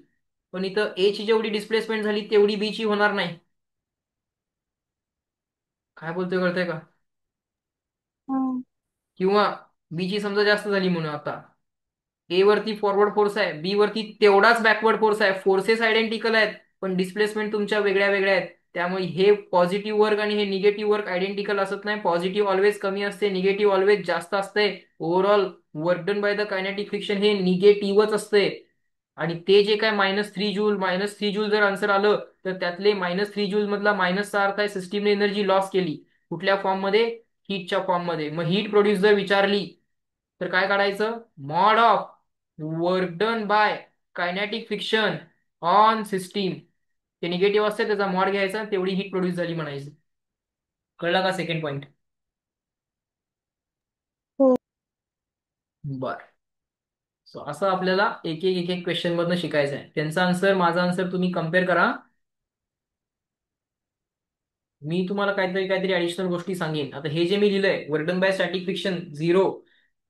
Speaker 1: पण इथं ए ची जेवढी डिस्प्लेसमेंट झाली तेवढी बी ची होणार नाही. काय बोलतोय कळतंय का?
Speaker 2: हा.
Speaker 1: किंवा बी ची समजा जास्त झाली म्हणून आता ए वरती फॉरवर्ड फोर्स आहे, बी वरती तेवढाच बॅकवर्ड फोर्स आहे. फोर्सेस आयडेंटिकल आहेत पण डिस्प्लेसमेंट तुमच्या वेगळ्या वेगळ्या आहेत. त्यामुळे हे पॉझिटिव्ह वर्क आणि हे निगेटिव्ह वर्क आयडेंटिकल असत नाही. पॉझिटिव्ह ऑलवेज कमी असते, निगेटिव्ह ऑलवेज जास्त असते. Overall work done by the kinetic friction हे निगेटिव्हच असते. आणि ते जे काय -3 जूल जर आन्सर आलं तर त्यातले -3 जूल मधला मायनसचा अर्थ आहे सिस्टीमने एनर्जी लॉस केली. कुठल्या फॉर्म मध्ये? हीटच्या फॉर्म मध्ये. मग हीट प्रोड्यूस जर विचारली तर काय काढायचं? Mod of work done bye kinetic friction on system. ते निगेटिव्ह असते त्याचा मॉड घ्यायचा, तेवढी हीट प्रोड्यूस झाली म्हणायचं. कळलं का सेकंड पॉइंट?
Speaker 2: हो.
Speaker 1: बर. सो असं आपल्याला एक एक क्वेश्चन मधनं शिकायचं आहे. त्यांचा आन्सर माझा आन्सर तुम्ही कम्पेअर करा. मी तुम्हाला काहीतरी काहीतरी ऍडिशनल गोष्टी सांगेन. आता हे जे मी लिहिलंय work done by static friction zero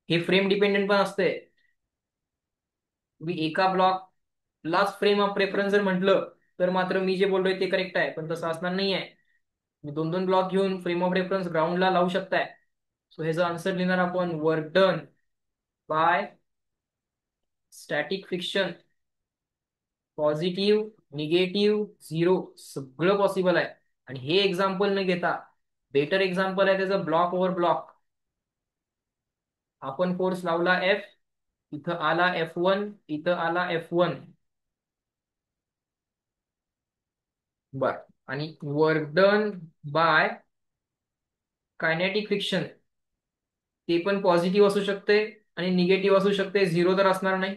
Speaker 1: हे फ्रेम डिपेंडेंट पण असते. तुम्ही एका ब्लॉकलाच फ्रेम ऑफ रेफरन्स जर म्हटलं तर मात्र मी जे बोललोय ते करेक्ट आहे, पण तसं असणार नाही आहे. तुम्ही 2-2 ब्लॉक घेऊन फ्रेम ऑफ रेफरन्स ग्राउंडला लावू शकताय. सो ह्याचा आन्सर लिहिणार आपण work done by static friction positive, negative, zero सगळं पॉसिबल आहे. आणि हे एक्झाम्पल न घेता बेटर एक्झाम्पल आहे त्याचं ब्लॉक ओव्हर ब्लॉक. आपण फोर्स लावला एफ, इथं आला F1, इथं आला F1. बर. आणि work done by kinetic friction ते पण पॉझिटिव्ह असू शकते आणि निगेटिव्ह असू शकते, झिरो तर असणार नाही.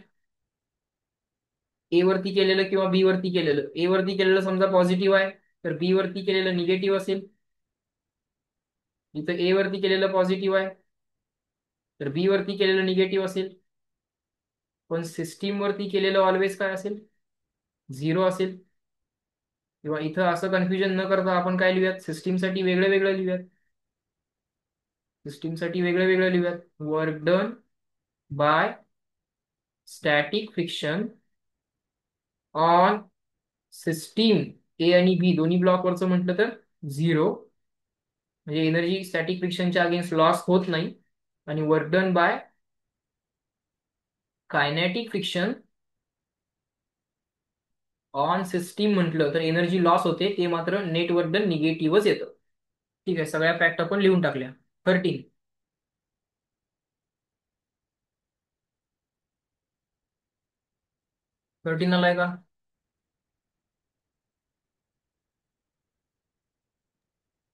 Speaker 1: ए वरती केलेलं किंवा बी वरती केलेलं. ए वरती केलेलं समजा पॉझिटिव्ह आहे तर बी वरती केलेलं निगेटिव्ह असेल. इथं ए वरती केलेलं पॉझिटिव्ह आहे तर बी वरती केलेलं निगेटिव्ह असेल. पण सिस्टीम वरती केलेलं ऑलवेज काय असेल? झिरो असेल. किंवा इथं असं कन्फ्युजन न करता आपण काय लिहूयात? सिस्टीमसाठी वेगळं वेगळं लिहूयात. सिस्टीमसाठी वेगळं वेगळं लिहूयात. Work done by static friction on system A आणि बी दोन्ही ब्लॉकवरचं म्हटलं तर झिरो. म्हणजे एनर्जी स्टॅटिक फ्रिक्शनच्या अगेन्स्ट लॉस होत नाही, आणि work done by kinetic friction on system म्हटलं तर एनर्जी लॉस होते, ते मात्र नेट वर्क डन निगेटिव्हच येतं. ठीक आहे, सगळ्या फॅक्ट आपण लिहून टाकल्या. 13. 13 आलाय का?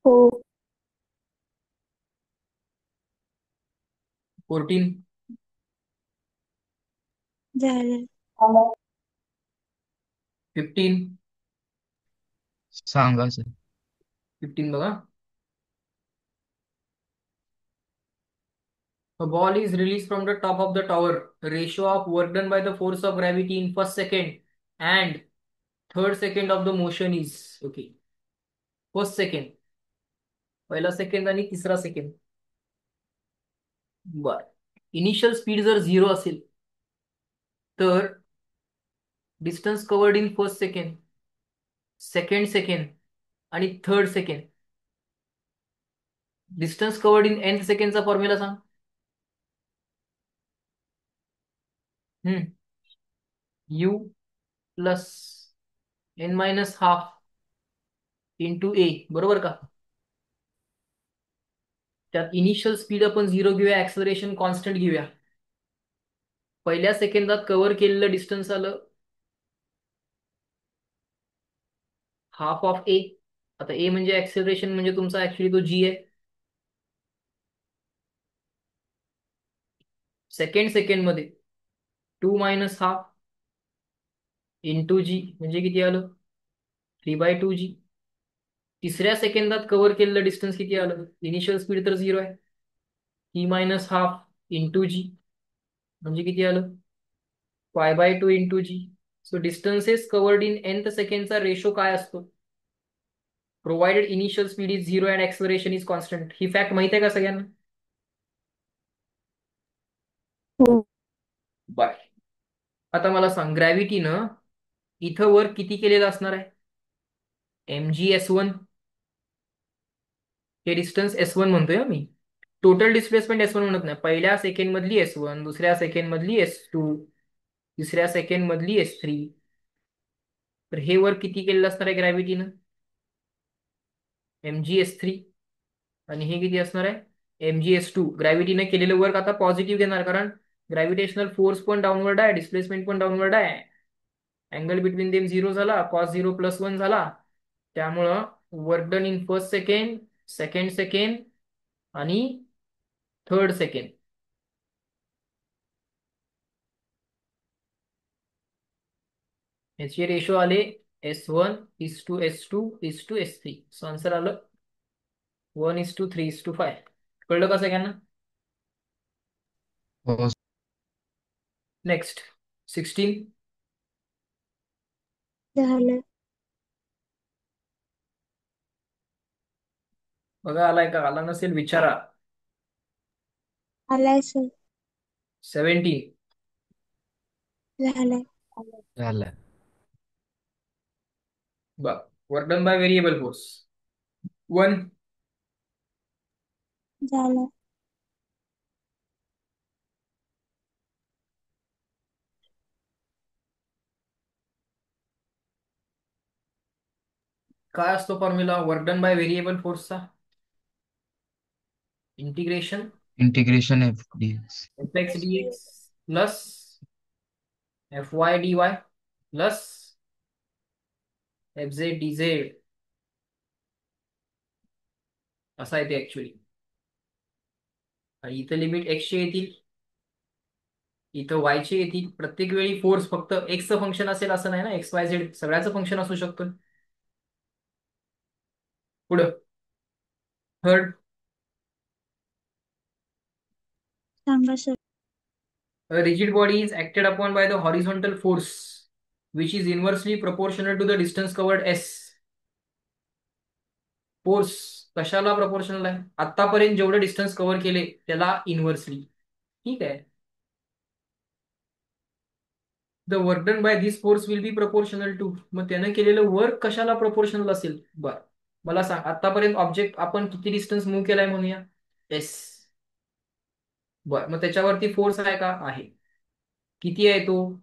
Speaker 2: हो.
Speaker 1: 14.
Speaker 2: झालं.
Speaker 1: 15.
Speaker 3: सांगा सर.
Speaker 1: 15 बघा. A ball is released from the top of the tower. Ratio of work done by the force of gravity in first second and third second of the motion is okay. First second, पहिला second आणि तिसरा second. बर, initial speed जर 0 असेल तर distance covered in first second, second second and third second. Distance covered in nth सेकंडचा formula सांग. U plus n-12 into a, बरोबर का? त्यात इनिशियल स्पीड आपण 0 घेऊया, ऍक्सलरेशन कॉन्स्टंट घेऊया. पहिल्या सेकंदात कव्हर केलेलं डिस्टन्स आलं हाफ ऑफ ए. आता ए म्हणजे ऍक्सेलरेशन, म्हणजे तुमचा ऍक्च्युली तो जी आहे. सेकंड सेकंड मध्ये 2-12 इंटू जी म्हणजे किती आलं? 3/2g. तिसऱ्या सेकंदात कव्हर केलेलं डिस्टन्स किती आलं? इनिशियल स्पीड तर 0 आहे, 3-12 इंटू जी म्हणजे किती आलं? 5/2 into g. So distances covered in nth सेकंडचा रेशो काय असतो? Provided initial speed is 0 and acceleration is constant. ही फॅक्ट माहित आहे का सगळ्यांना?
Speaker 2: हो.
Speaker 1: बाय. आता मला सांग, ग्रॅव्हिटीनं इथं वर किती केलेलं असणार आहे? mg s1, हे डिस्टन्स S1 म्हणतोय मी. टोटल डिस्प्लेसमेंट S1 म्हणत नाही. पहिल्या सेकंड मधली S1, दुसऱ्या सेकंड मधली S2, तिसऱ्या सेकंड मधली S3. तर हे वर किती केलेलं असणार आहे ग्रॅव्हिटीनं? mg s3. आणि हे किती असणार आहे? mg s2. ग्रॅव्हिटीनं केलेलं वर्क आता पॉझिटिव्ह घेणार, कारण ग्रॅव्हिटेशनल फोर्स पण डाऊनवर्ड आहे, डिस्प्लेसमेंट पण डाऊनवर्ड आहे. अँगल बिटवीन देम 0 झाला, cos 0 + 1 झाला. त्यामुळं work done in first second, second second and third second. याचे रेशो आले S1:S2:S2:S3. सो आन्सर आलं 1:3:5. कळलं का सगळ्यांना?
Speaker 3: हो.
Speaker 1: नेक्स्ट 16.
Speaker 2: झालं.
Speaker 1: बघा आलाय का? आला नसेल विचारा.
Speaker 2: आलाय सर.
Speaker 1: 17.
Speaker 2: झालंय.
Speaker 3: झालं.
Speaker 1: बघ, work done by variable force 1.
Speaker 2: झालं.
Speaker 1: काय असतो formula work done by variable फोर्सचा? Integration
Speaker 3: integration FDX.
Speaker 1: fx dx plus fy dy plus fz dz. असा आहे ते ऍक्च्युली. आणि इथं लिमिट एक्सचे येतील, इथं वायचे येतील. प्रत्येक वेळी फोर्स फक्त एक्सचं फंक्शन असेल असं नाही ना, XYZ सगळ्याचं फंक्शन असू शकतं. पुढं थर्ड.
Speaker 2: सांगा sir.
Speaker 1: A rigid body is acted upon by the horizontal force which is inversely proportional to the distance covered s. Force कशाला प्रपोर्शनल आहे? आतापर्यंत जेवढे डिस्टन्स कव्हर केले त्याला इनव्हर्सली. ठीक आहे. The work done by this force will be proportional to. मग त्यानं केलेलं वर्क कशाला प्रपोर्शनल असेल? बर, मला सांग आतापर्यंत ऑब्जेक्ट आपण किती डिस्टन्स मूव्ह केलाय म्हणूया एस. बर मग त्याच्यावरती फोर्स आहे का? आहे. किती आहे तो?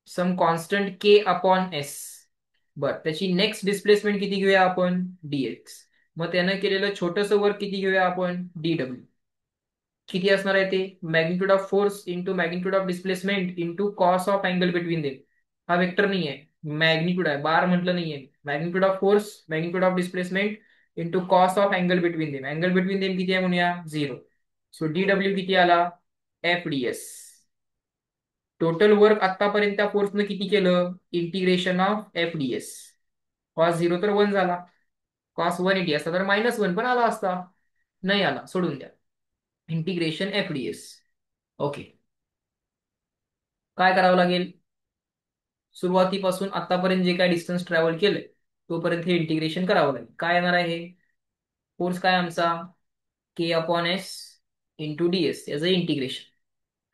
Speaker 1: सम कॉन्स्टंट के अपॉन एस. बर त्याची नेक्स्ट डिस्प्लेसमेंट किती घेऊया आपण? डीएक्स. मग त्यानं केलेलं छोटंसं वर्क किती घेऊया आपण? डीडब्ल्यू. किती असणार आहे ते? Magnitude of force into magnitude of displacement into cos of angle between them. हा वेक्टर नाही आहे, मॅग्निट्यूड आहे, बार म्हटलं नाहीये. Magnitude of force, magnitude of displacement into cos of angle between them. Angle between them किती आहे म्हणूया? 0. सो डीडब्ल्यू किती आला? F D S. Total work आतापर्यंत त्या फोर्सनं किती केलं? Integration of F D S. Cos 0 तर 1 झाला, कॉस 180 असता तर -1 पण आला असता. नाही आला, सोडून द्या. Integration F D S. Okay. काय करावं लागेल? सुरुवातीपासून आतापर्यंत जे काय डिस्टन्स ट्रॅव्हल केलंय तोपर्यंत हे इंटिग्रेशन करावं लागेल. काय येणार आहे? फोर्स काय आमचा? K upon s into d s, याचं इंटिग्रेशन.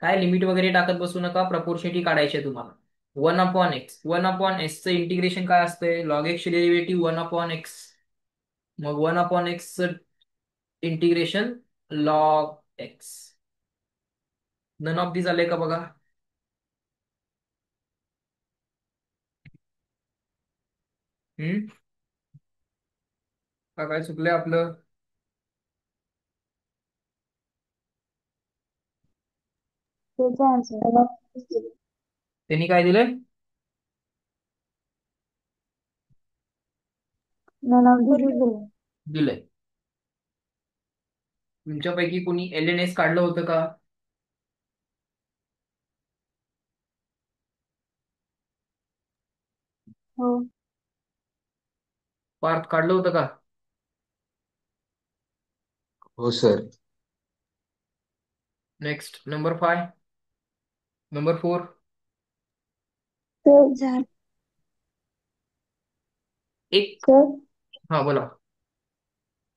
Speaker 1: काय लिमिट वगैरे टाकत बसू नका, प्रपोर्शनिटी काढायची आहे तुम्हाला. 1/x, 1/xचं इंटिग्रेशन काय असतंय? लॉग एक्सचे डेरिव्हेटिव्ह 1/x. मग 1/xचं integration log x. None of this आलंय का बघा? हम्म का काय चुकलंय आपलं?
Speaker 2: त्याचा आन्सर
Speaker 1: त्यांनी काय दिलंय?
Speaker 2: नन ऑफ दिस
Speaker 1: दिलंय. तुमच्यापैकी कोणी एल एन एस काढलं होतं का?
Speaker 2: हो.
Speaker 1: पार्थ काढलं होतं का?
Speaker 3: हो सर.
Speaker 1: Next number 5, number 4.
Speaker 2: झालं
Speaker 1: एक.
Speaker 2: सर.
Speaker 1: हा बोला.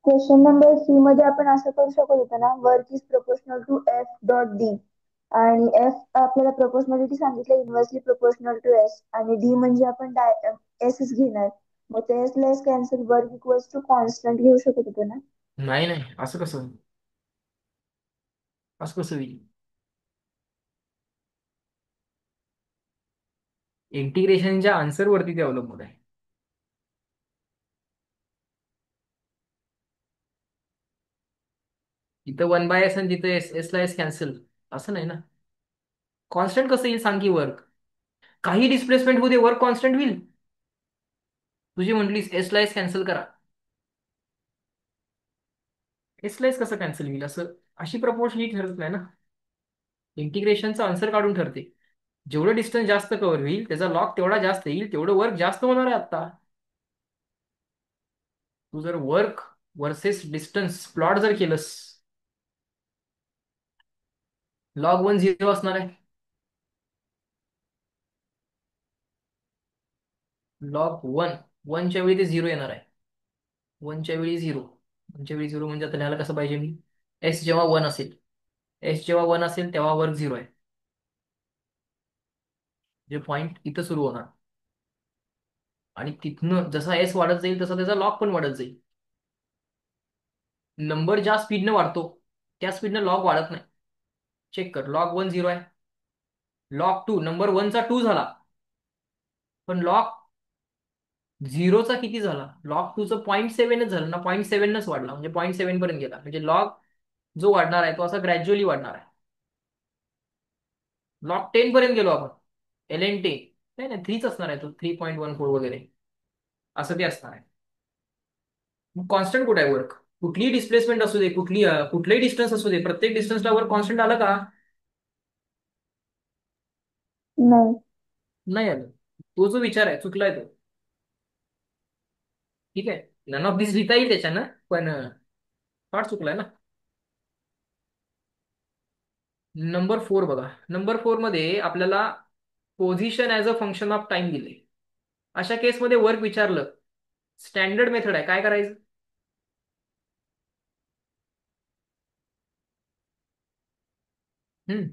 Speaker 2: क्वेश्चन नंबर सी मध्ये आपण असं करू शकत होतो ना, work is proportional to F dot D. आणि एफ आपल्याला प्रोपोर्शनॅलिटी सांगितलं इन्व्हर्सली प्रोपोर्शनल टू एस, आणि डी म्हणजे आपण एसच घेणार. मग ते S less cancel, work equals to constant घेऊ शकत होतो ना.
Speaker 1: नाही नाही, असं कसं? असं कसं होईल? इंटिग्रेशनच्या आन्सर वरती ते अवलंबून आहे. इथं 1/s आणि तिथं एस ला एस कॅन्सल, असं नाही ना. कॉन्स्टंट कसं येईल सांग की? वर्क काही डिस्प्लेसमेंट होऊ दे, वर्क कॉन्स्टंट होईल. तुझी म्हटलीस एस ला एस कॅन्सल करा, एस ला एस कसं कॅन्सल होईल? असं अशी प्रपोर्शनली ठरत नाही ना. इंटिग्रेशनचा आन्सर काढून ठरते. जेवढं डिस्टन्स जास्त कव्हर होईल त्याचा लॉग तेवढा जास्त येईल, तेवढं वर्क जास्त होणार आहे. आता तू जर वर्क वर्सेस डिस्टन्स प्लॉट जर केलंस, लॉग 1 0 असणार आहे. लॉग 1 1च्या वेळी ते 0 येणार आहे. 1च्या वेळी 0, 1च्या वेळी 0 म्हणजे आता लिहायला कसं पाहिजे मी? एस जेव्हा 1 असेल, एस जेव्हा 1 असेल तेव्हा वर्क 0 आहे. जे पॉइंट इथं सुरू होणार, आणि तिथनं जसा एस वाढत जाईल तसा त्याचा लॉग पण वाढत जाईल. नंबर ज्या स्पीडनं वाढतो त्या स्पीडनं लॉग वाढत नाही. चेक कर, लॉग 1 0 आहे. लॉग 2, नंबर 1चा 2 झाला, पण लॉग 0चा किती झाला? लॉग 2चं 0.7च झालं ना, 0.7नच वाढला, म्हणजे 0.7 पर्यंत गेला. म्हणजे लॉग जो वाढणार आहे तो असा ग्रॅज्युअली वाढणार आहे. लॉग 10 पर्यंत गेलो आपण, LN10. नाही नाही, 3च असणार आहे तो, 3.14 वगैरे असं ते असणार आहे. मग कॉन्स्टंट कुठे आहे? वर्क कुठलीही डिस्प्लेसमेंट असू दे, कुठलंही डिस्टन्स असू दे, प्रत्येक डिस्टन्सला वर्क कॉन्स्टंट आलं का?
Speaker 2: नाही.
Speaker 1: नाही आलं. तो जो विचार आहे चुकलाय तो. ठीक आहे, नन ऑफ दिस लिहिता येईल त्याच्यानं, पण पार्ट चुकलाय ना. नंबर 4 बघा. नंबर 4 मध्ये आपल्याला position as a function of time दिले. अशा केसमध्ये वर्क विचारलं, स्टँडर्ड मेथड आहे, काय करायचं? हम्म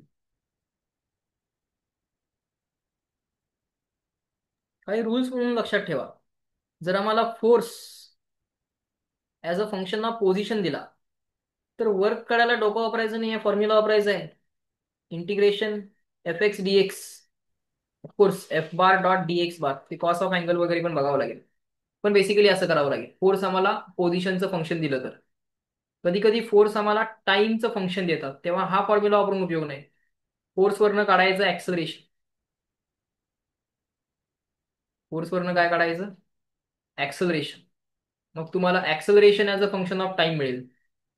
Speaker 1: काही रूल्स म्हणून लक्षात ठेवा. जर आम्हाला force as a function of position दिला तर वर्क करायला डोकं वापरायचं नाही, फॉर्म्युला वापरायचा आहे. Integration F X D X, of course F bar dot D X bar, ते कॉस ऑफ अँगल वगैरे पण बघावं लागेल. पण बेसिकली असं करावं लागेल. फोर्स आम्हाला पोझिशनचं फंक्शन दिलं तर, कधी कधी फोर्स आम्हाला टाइमचं फंक्शन देतात, तेव्हा हा फॉर्म्युला वापरून उपयोग नाही. फोर्सवरनं काढायचं ऍक्सलरेशन. फोर्सवरनं काय काढायचं? ऍक्सलरेशन. मग तुम्हाला acceleration as a function of time मिळेल.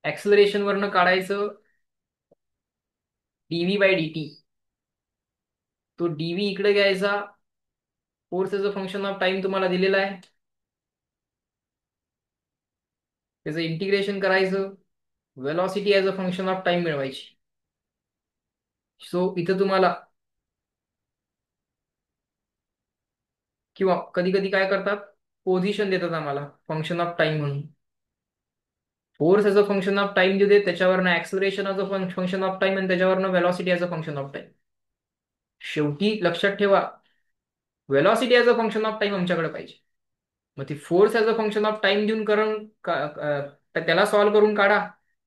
Speaker 1: ऍक्सलरेशन वरनं काढायचं डीव्ही बाय डी. तो डीव्ही इकडे घ्यायचा. Force as a function of time तुम्हाला दिलेला आहे, त्याचं इंटिग्रेशन करायचं. Velocity as a function of time मिळवायची. सो इथं तुम्हाला, किंवा कधी कधी काय करतात, पोझिशन देतात आम्हाला फंक्शन ऑफ टाइम म्हणून. Force as a function of time देते, त्याच्यावरनं acceleration as a function of time, आणि त्याच्यावरनं velocity as a function of time. शेवटी लक्षात ठेवा, velocity as a function of time आमच्याकडे पाहिजे. मग ती force as a function of time देऊन तर त्याला सॉल्व्ह करून काढा,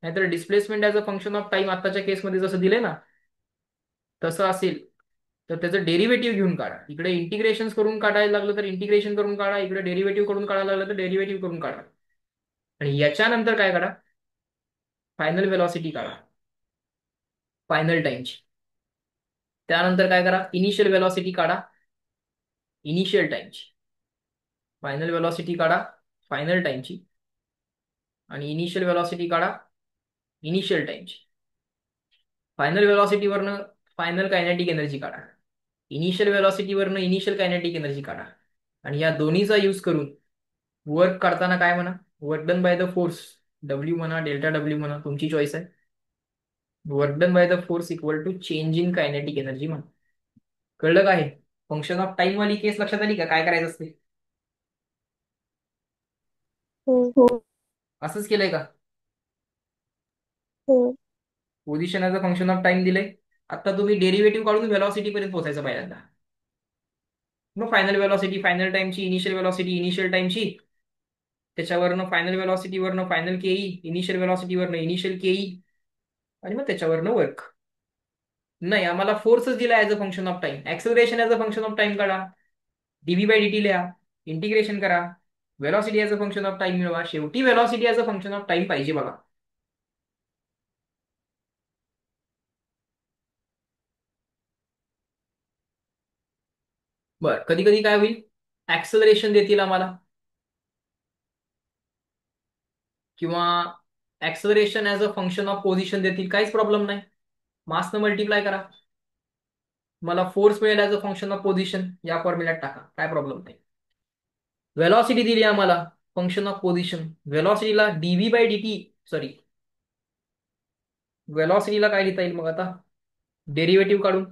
Speaker 1: नाहीतर displacement as a function of time आताच्या केसमध्ये जसं दिले ना तसं असेल तर त्याचं डेरिव्हेटिव्ह घेऊन काढा. इकडे इंटिग्रेशन करून काढायला लागलं तर इंटिग्रेशन करून काढा, इकडे डेरिव्हेटिव्ह करून काढायला लागलं तर डेरिव्हेटिव्ह करून काढा. आणि याच्यानंतर काय करा, फायनल वेलॉसिटी काढा फायनल टाइमची. त्यानंतर काय करा, इनिशियल वेलॉसिटी काढा इनिशियल टाइमची. फायनल वेलॉसिटी काढा फायनल टाइमची, आणि इनिशियल वेलॉसिटी काढा इनिशियल टाइमची. फायनल वेलॉसिटीवरनं फायनल कायनेटिक एनर्जी काढा, इनिशियल वेलॉसिटीवरनं इनिशियल कायनेटिक एनर्जी काढा. आणि या दोन्हीचा यूज करून वर्क काढताना काय म्हणा, work done by the force, W म्हणा डेल्टा डब्ल्यू म्हणा, तुमची चॉईस आहे. Work done by the force equal to change in kinetic energy म्हणा. कळलं काय? फंक्शन ऑफ टाइम वाली केस लक्षात आली का, काय करायचं असते?
Speaker 2: हो.
Speaker 1: असंच केलंय का?
Speaker 2: हो.
Speaker 1: Position as a function of time दिले. आता तुम्ही डेरिव्हेटिव्ह काढून वेलॉसिटी पर्यंत पोहोचायचं पहिल्यांदा. मग फायनल वेलॉसिटी फायनल टाइमची, इनिशियल वेलॉसिटी इनिशियल टाइमची, त्याच्यावरनं फायनल वेलॉसिटीवरनं फायनल केई, इनिशियल वेलॉसिटीवरनं इनिशियल केई, आणि मग त्याच्यावरनं वर्क. नाही, आम्हाला फोर्सच दिला as a function of time. Acceleration as a function of time काढा, डीव्ही बाय डीटी लिहा, इंटिग्रेशन करा, velocity as a function of time मिळवा. शेवटी velocity as a function of time पाहिजे बघा. बर, कधी कधी काय होईल, ऍक्सलरेशन देतील आम्हाला, किंवा acceleration as a function of position देतील, काहीच प्रॉब्लेम नाही. मासनं मल्टिप्लाय करा, मला फोर्स मिळेल as a function of position, या फॉर्म्युल्यात टाका, काय प्रॉब्लेम नाही. वेलॉसिटी दिली आम्हाला, फंक्शन ऑफ पोझिशन. वेलॉसिटीला डीव्ही बाय डीटी, सॉरी, वेलॉसिटीला काय लिहिता येईल मग आता, डेरिव्हेटिव्ह काढून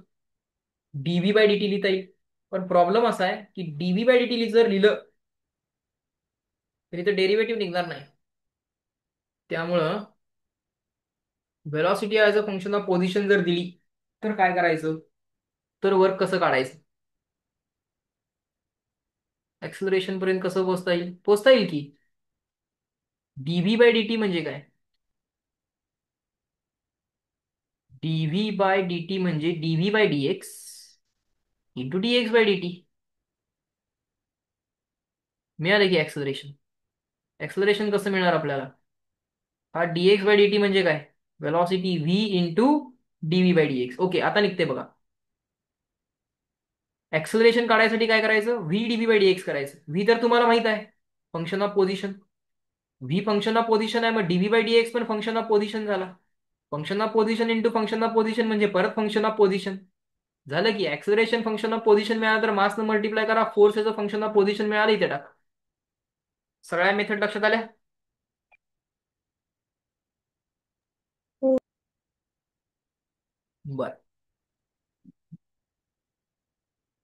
Speaker 1: डीव्ही बाय डीटी लिहिता येईल. पण प्रॉब्लेम असा आहे की डीव्ही बाय डीटी जर लिहिलं तरी तर डेरिव्हेटिव्ह निघणार नाही. त्यामुळं velocity as a function of position जर दिली तर काय करायचं, तर वर्क कसं काढायचं, ऍक्सलरेशन पर्यंत कसं पोहोचता येईल की डीव्ही बाय डीटी म्हणजे काय, डीव्ही बाय डीटी म्हणजे DV by DX into DX by DT. मिळालं की ऍक्सलरेशन. ऍक्सलरेशन कसं मिळणार आपल्याला, हा डीएक्स बाय डीटी म्हणजे काय, velocity V into DV by DX. Okay, आता निघते बघा. ऍक्सलरेशन काढायसाठी काय करायचं, व्ही डीव्ही बाय डीएक्स करायचं. व्ही तर तुम्हाला माहित आहे, function of position. V function of position आहे, मग डीव्ही बाय डीएक्स पण फंक्शन ऑफ पोझिशन झाला. Function of position into function of position म्हणजे परत फंक्शन ऑफ पोझिशन झालं. की ऍक्सलरेशन फंक्शन ऑफ पोझिशन मिळालं तर मासनं मल्टिप्लाय करा, force as a function of position मिळालं, इथे टाका. सगळ्या मेथड लक्षात आल्या?
Speaker 2: हो.
Speaker 1: बर,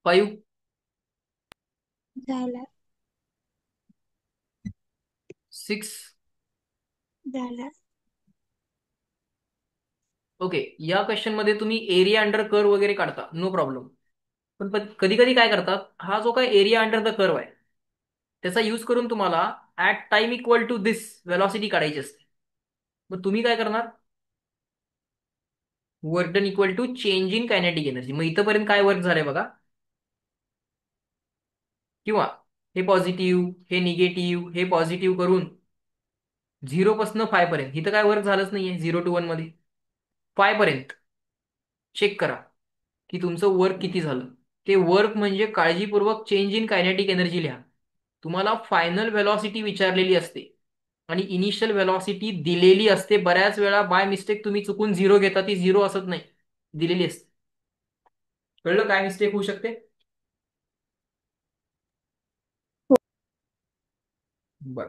Speaker 1: 5,
Speaker 2: झाला.
Speaker 1: 6.
Speaker 2: झाला.
Speaker 1: ओके, या क्वेश्चन मध्ये तुम्ही एरिया अंडर कर्व वगैरे काढता, नो प्रॉब्लेम. पण कधी कधी काय करतात, हा जो काय एरिया अंडर द कर्व आहे त्याचा यूज करून तुम्हाला at time equal to this velocity काढायची असते. मग तुम्ही काय करणार? Work done equal to change in kinetic energy. मग इथंपर्यंत काय वर्क झालंय बघा, किंवा हे पॉझिटिव्ह, हे निगेटिव्ह, हे पॉझिटिव्ह करून 0 पासून 5 पर्यंत इथं काय वर्क झालंच नाहीये. 0 to 1 मध्ये 5 पर्यंत चेक करा की तुमचं वर्क किती झालं. ते वर्क म्हणजे काळजीपूर्वक चेंज इन कायनेटिक एनर्जी लिहा. तुम्हाला फायनल वेलॉसिटी विचारलेली असते आणि इनिशियल वेलॉसिटी दिलेली असते. बऱ्याच वेळा बाय मिस्टेक तुम्ही चुकून 0 घेता, ती 0 असत नाही, दिलेली असते. कळलं काय मिस्टेक होऊ शकते? बर,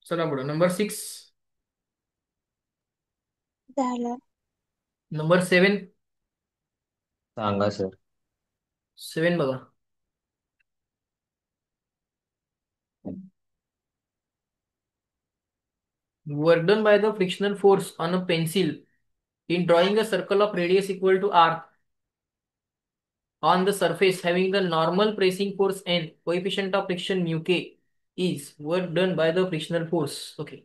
Speaker 1: चला पुढे. नंबर 6.
Speaker 2: झालं.
Speaker 1: नंबर 7.
Speaker 3: सांगा सर.
Speaker 1: 7 बघा. Work done by the frictional force on a pencil in drawing a circle of radius equal to r on the surface having the normal pressing force n, coefficient of friction mu k is work done by the frictional force. Okay.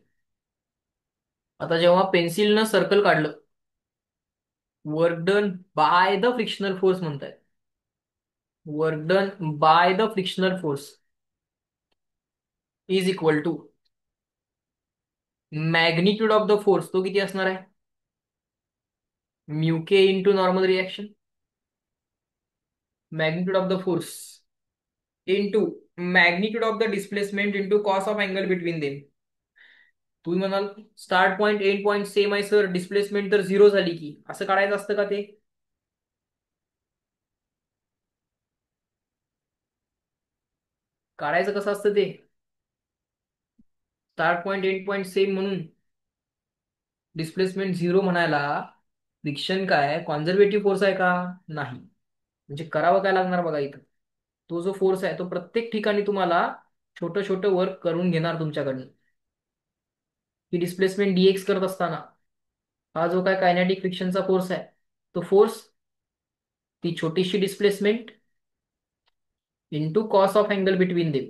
Speaker 1: आता जेव्हा पेन्सिलनं circle काढलं, work done by the frictional force म्हणताय. Work done by the frictional force is equal to magnitude of the force. तो किती असणार आहे? Mu k into normal reaction. Magnitude of the force into magnitude of the displacement into cos of angle between them. तुम्ही म्हणाल start point end point same आहे sir, displacement तर 0 झाली की, असं काढायचं असतं का ते? काढायचं कसं असतं ते? Start point end point same म्हणून डिस्प्लेसमेंट 0 म्हणायला फ्रिक्शन काय कॉन्झर्वेटिव्ह फोर्स आहे का? नाही. म्हणजे करावं काय लागणार बघा इथं, तो जो फोर्स आहे तो प्रत्येक ठिकाणी तुम्हाला छोटं छोटं वर्क करून घेणार तुमच्याकडनं. की डिस्प्लेसमेंट डीएक्स करत असताना हा जो काय कायनेटिक फ्रिक्शनचा फोर्स आहे, तो फोर्स ती छोटीशी displacement into cos of angle between them.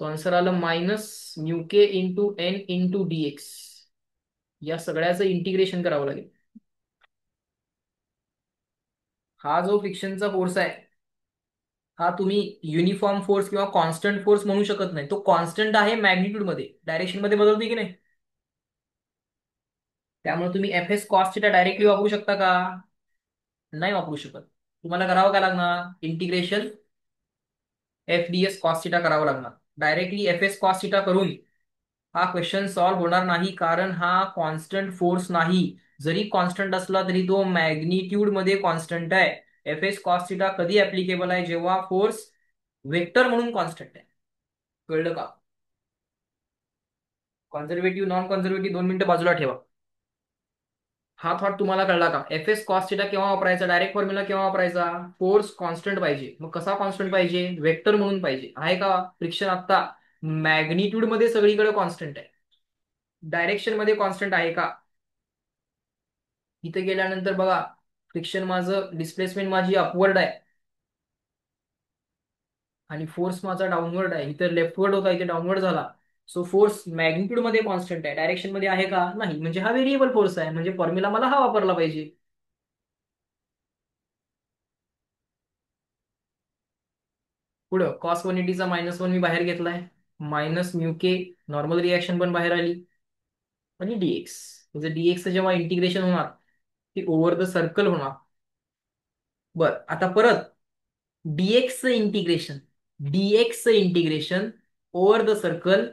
Speaker 1: So answer आलं minus mu k into N into dx. या सगळ्याचं इंटिग्रेशन करावं लागेल. हा जो फ्रिक्शनचा फोर्स आहे हा तुम्ही युनिफॉर्म फोर्स किंवा कॉन्स्टंट फोर्स म्हणू शकत नाही. तो कॉन्स्टंट आहे मॅग्निट्यूड मध्ये, डायरेक्शन मध्ये बदलते की नाही. त्यामुळे तुम्ही F S cos theta directly वापरू शकता का? नाही वापरू शकत. तुम्हाला करावं काय लागणार? Integration F D S cos theta करावं लागणार. Directly F S cos theta करून हा क्वेश्चन सॉल्व्ह होणार नाही, कारण हा कॉन्स्टंट फोर्स नाही. जरी कॉन्स्टंट असला तरी तो मॅग्निट्यूड मध्ये कॉन्स्टंट आहे. एफ एस कॉस थिटा कधी ऍप्लिकेबल आहे? जेव्हा फोर्स वेक्टर म्हणून कॉन्स्टंट आहे. कळलं का? कॉन्झर्वेटिव्ह नॉन कॉन्झर्वेटिव्ह 2 मिनिटं बाजूला ठेवा. हा थॉट तुम्हाला कळला का? एफ एस कॉस थिटा केव्हा वापरायचा? डायरेक्ट फॉर्म्युला केव्हा वापरायचा? फोर्स कॉन्स्टंट पाहिजे. मग कसा कॉन्स्टंट पाहिजे? वेक्टर म्हणून पाहिजे. आहे का फ्रिक्शन आता मॅग्निट्यूड मध्ये सगळीकडे कॉन्स्टंट आहे, डायरेक्शन मध्ये कॉन्स्टंट आहे का? इथे गेल्यानंतर बघा, फ्रिक्शन माझं डिस्प्लेसमेंट माझी अपवर्ड आहे आणि फोर्स माझा डाऊनवर्ड आहे. इथे लेफ्टवर्ड होता, इथे डाऊनवर्ड झाला. सो फोर्स मॅग्निट्यूड मध्ये कॉन्स्टंट आहे, डायरेक्शन मध्ये आहे का? नाही. म्हणजे हा व्हेरिएबल फोर्स आहे, म्हणजे फॉर्म्युला मला हा वापरला पाहिजे. पुढं कॉस 180चा -1 मी बाहेर घेतलाय, मायनस म्यू के, नॉर्मल रिएक्शन पण बाहेर आली, आणि डीएक्स. म्हणजे डीएक्स जेव्हा इंटिग्रेशन होणार ते ओव्हर द सर्कल होणार. बर, आता परत डीएक्सचं integration over the circle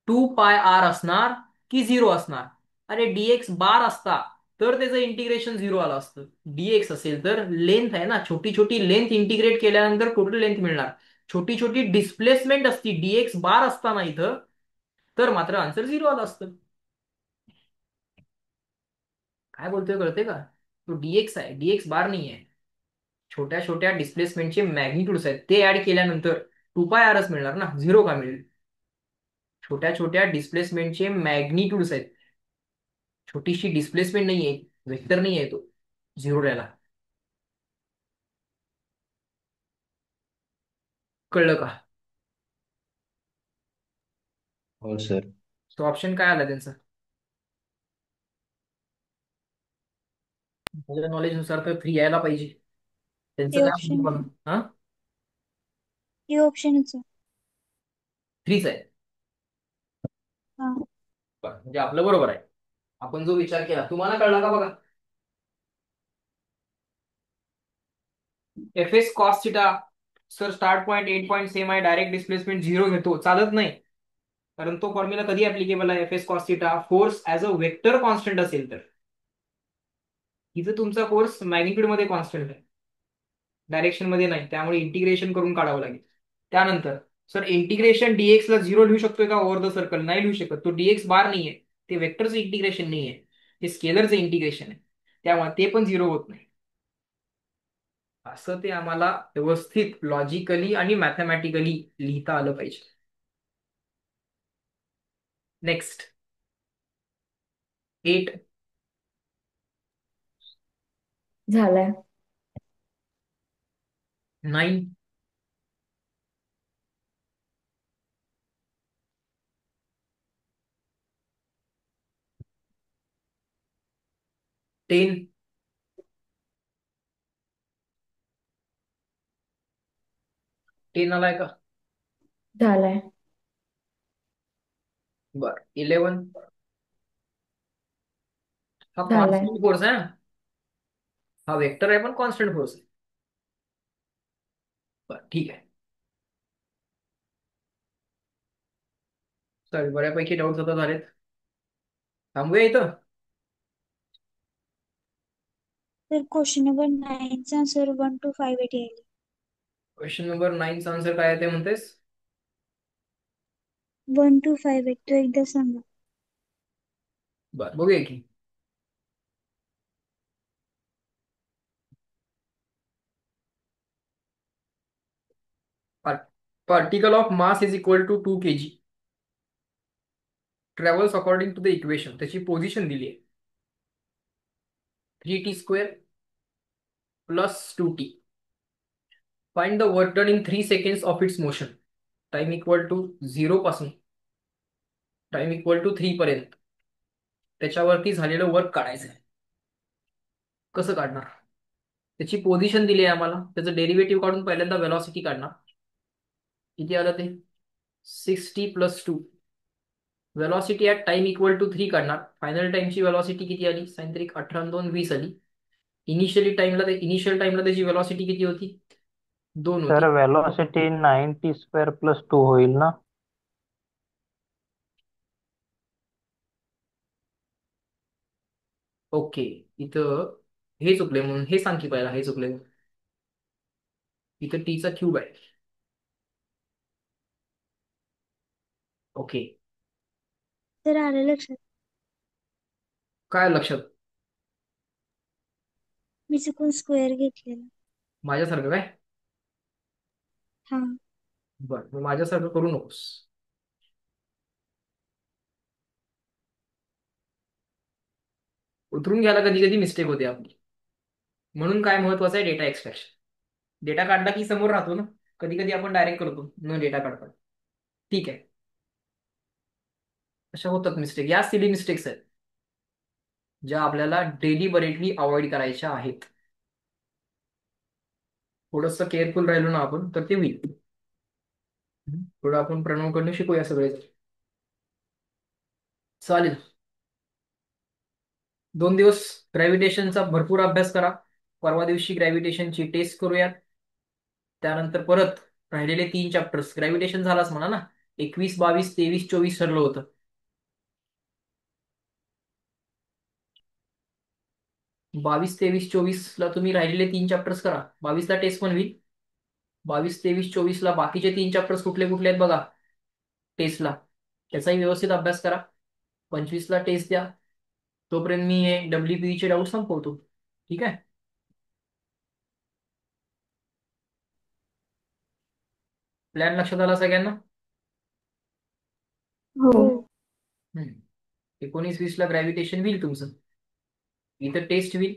Speaker 1: 2πr असणार की 0 असणार? अरे डीएक्स बार असता तर त्याचं इंटिग्रेशन 0 आलं असतं. डीएक्स असेल तर लेंथ आहे ना, छोटी छोटी लेंथ इंटिग्रेट केल्यानंतर टोटल लेंथ मिळणार. छोटी छोटी डिस्प्लेसमेंट असती, डीएक्स बार असताना इथं, तर मात्र आन्सर 0 आलं असतं. काय बोलतोय कळते का? तो डीएक्स आहे, डीएक्स बार नाही आहे. छोट्या छोट्या डिस्प्लेसमेंटचे मॅग्निट्यूड्स आहेत, ते ऍड केल्यानंतर 2πrच मिळणार ना, 0 का मिळेल? छोट्या छोट्या डिस्प्लेसमेंटचे मॅग्निट्यूड्स आहेत, छोटीशी डिस्प्लेसमेंट नाही आहे, वेक्टर नाही आहे तो 0 द्यायला. कळलं का?
Speaker 3: हो सर.
Speaker 1: तो ऑप्शन काय आला त्यांचा? माझ्या नॉलेजनुसार तर 3 यायला पाहिजे. त्यांचं
Speaker 2: ते
Speaker 1: काय
Speaker 2: ऑप्शन
Speaker 1: म्हणतो बघा. हा,
Speaker 2: ते ऑप्शनच आहे.
Speaker 1: 3च आहे.
Speaker 2: हा.
Speaker 1: बरं, म्हणजे आपलं बरोबर आहे. आपण जो विचार केला तुम्हाला कळला का बघा. F S cos theta, sir start point 8 point same आहे, डायरेक्ट डिस्प्लेसमेंट 0 घेतो, चालत नाही. कारण तो फॉर्म्युला कधी ऍप्लिकेबल आहे? F S cos theta force as a vector constant असेल तर. इथं तुमचा फोर्स मॅग्निट्यूड मध्ये कॉन्स्टंट आहे, डायरेक्शन मध्ये नाही, त्यामुळे इंटिग्रेशन करून काढावं लागेल. त्यानंतर सर इंटिग्रेशन डीएक्स ला 0 लिहू शकतोय का ओव्हर द सर्कल? नाही लिहू शकत. तो डीएक्स बार नाहीये, ते वेक्टरचं इंटिग्रेशन नाहीये, ते स्केलरचं इंटिग्रेशन आहे, त्यामुळे ते पण 0 होत नाही. असं ते आम्हाला व्यवस्थित लॉजिकली आणि मॅथमॅटिकली लिहिता आलं पाहिजे. नेक्स्ट 8.
Speaker 2: झालाय.
Speaker 1: 9. 10. 10 आलाय का?
Speaker 2: झालाय.
Speaker 1: बर 11. हा
Speaker 2: झालाय.
Speaker 1: कॉन्स्टंट फोर्स आहे ना, हा वेक्टर आहे पण कॉन्स्टंट फोर्स आहे. बर ठीक आहे. सर बऱ्यापैकी डाऊट आता झालेत, थांबूया इथं.
Speaker 2: तर क्वेश्चन नंबर 9चा आन्सर 1 to 5 येईल.
Speaker 1: क्वेश्चन नंबर 9चा आन्सर काय आहे ते म्हणतेस?
Speaker 2: 1 to 5 तो एकदा सांगा.
Speaker 1: बर बघूया की. Particle of mass is equal to 2 kg travels according to the equation. त्याची पोझिशन दिली आहे 3t² plus 2t. Find the work done in 3 seconds of its motion. Time equal to 0 पासून टाइम इक्वल टू 3 पर्यंत त्याच्यावरती झालेलं work काढायचं आहे. कसं काढणार? त्याची पोझिशन दिली आहे आम्हाला, त्याचं डेरिव्हेटिव्ह काढून पहिल्यांदा वेलॉसिटी काढणार. किती आलं ते? 6t+2. Velocity at time equal to 3 काढणार. फायनल टाइमची वेलॉसिटी किती आली? सायंत्रिक 18 आली. इनिशियल टाइमला त्याची वेलॉसिटी किती होती? 2
Speaker 4: सर
Speaker 1: होती.
Speaker 4: वेलोसिटी 9t² + 2 होईल ना?
Speaker 1: ओके, इथं हे चुकले म्हणून हे सांग की पहिला, हे चुकले. इथं टीचा क्यूब आहे. ओके,
Speaker 2: तर आलं लक्षात.
Speaker 1: काय लक्षात?
Speaker 2: मी चुकून स्क्वेअर घेतलेला.
Speaker 1: माझ्यासारखं काय?
Speaker 2: हा.
Speaker 1: बरं, मग माझ्यासारखं करू नकोस. उतरून घ्यायला कधी कधी मिस्टेक होते आपली. म्हणून काय महत्वाचं आहे? Data extraction. डेटा काढला की समोर राहतो ना. कधी कधी आपण डायरेक्ट करतो न डेटा काढता. ठीक आहे, अशा होतात मिस्टेक. या सिली मिस्टेक्स आहेत ज्या आपल्याला डेलिबरेटली अवॉइड करायच्या आहेत. थोडंसं केअरफुल राहिलो ना आपण तर ते होईल. थोडं आपण प्रणवकडनं शिकूया सगळे. चालेल. 2 दिवस ग्रॅव्हिटेशनचा भरपूर अभ्यास करा. परवा दिवशी ग्रॅव्हिटेशनची टेस्ट करूयात. त्यानंतर परत राहिलेले 3 चॅप्टर्स. ग्रॅव्हिटेशन झालाच म्हणा ना, 21, 22, 23, 24 ठरलं होतं. 22, 23, 24ला तुम्ही राहिलेले 3 चॅप्टर्स करा. 22ला टेस्ट पण होईल. 22, 23, 24ला बाकीचे 3 चॅप्टर्स कुठले कुठले आहेत बघा टेस्टला, त्याचाही व्यवस्थित अभ्यास करा. 25ला टेस्ट द्या. तोपर्यंत मी हे WPE चे डाऊट संपवतो. ठीक आहे. प्लॅन लक्षात आला सगळ्यांना?
Speaker 2: हो.
Speaker 1: 19-20ला ग्रॅव्हिटेशन होईल तुमचं. इथं टेस्ट होईल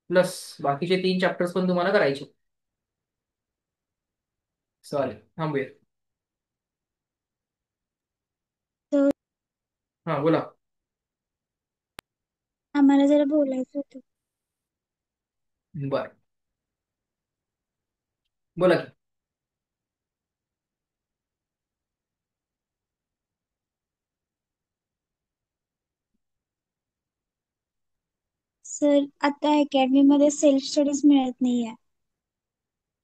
Speaker 1: प्लस बाकीचे 3 चॅप्टर्स पण तुम्हाला करायचे. चालेल, थांबूया.
Speaker 5: तर
Speaker 1: हा बोला.
Speaker 5: आम्हाला जरा बोलायचं होतं.
Speaker 1: बर, बोला की.
Speaker 5: सर आता अकॅडमी मध्ये सेल्फ स्टडीज मिळत नाहीये.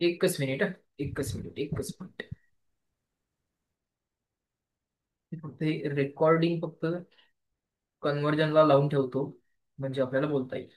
Speaker 1: एकच मिनिट हा. एकच मिनिट. फक्त रेकॉर्डिंग फक्त कन्व्हर्जनला लावून ठेवतो, म्हणजे आपल्याला बोलता येईल.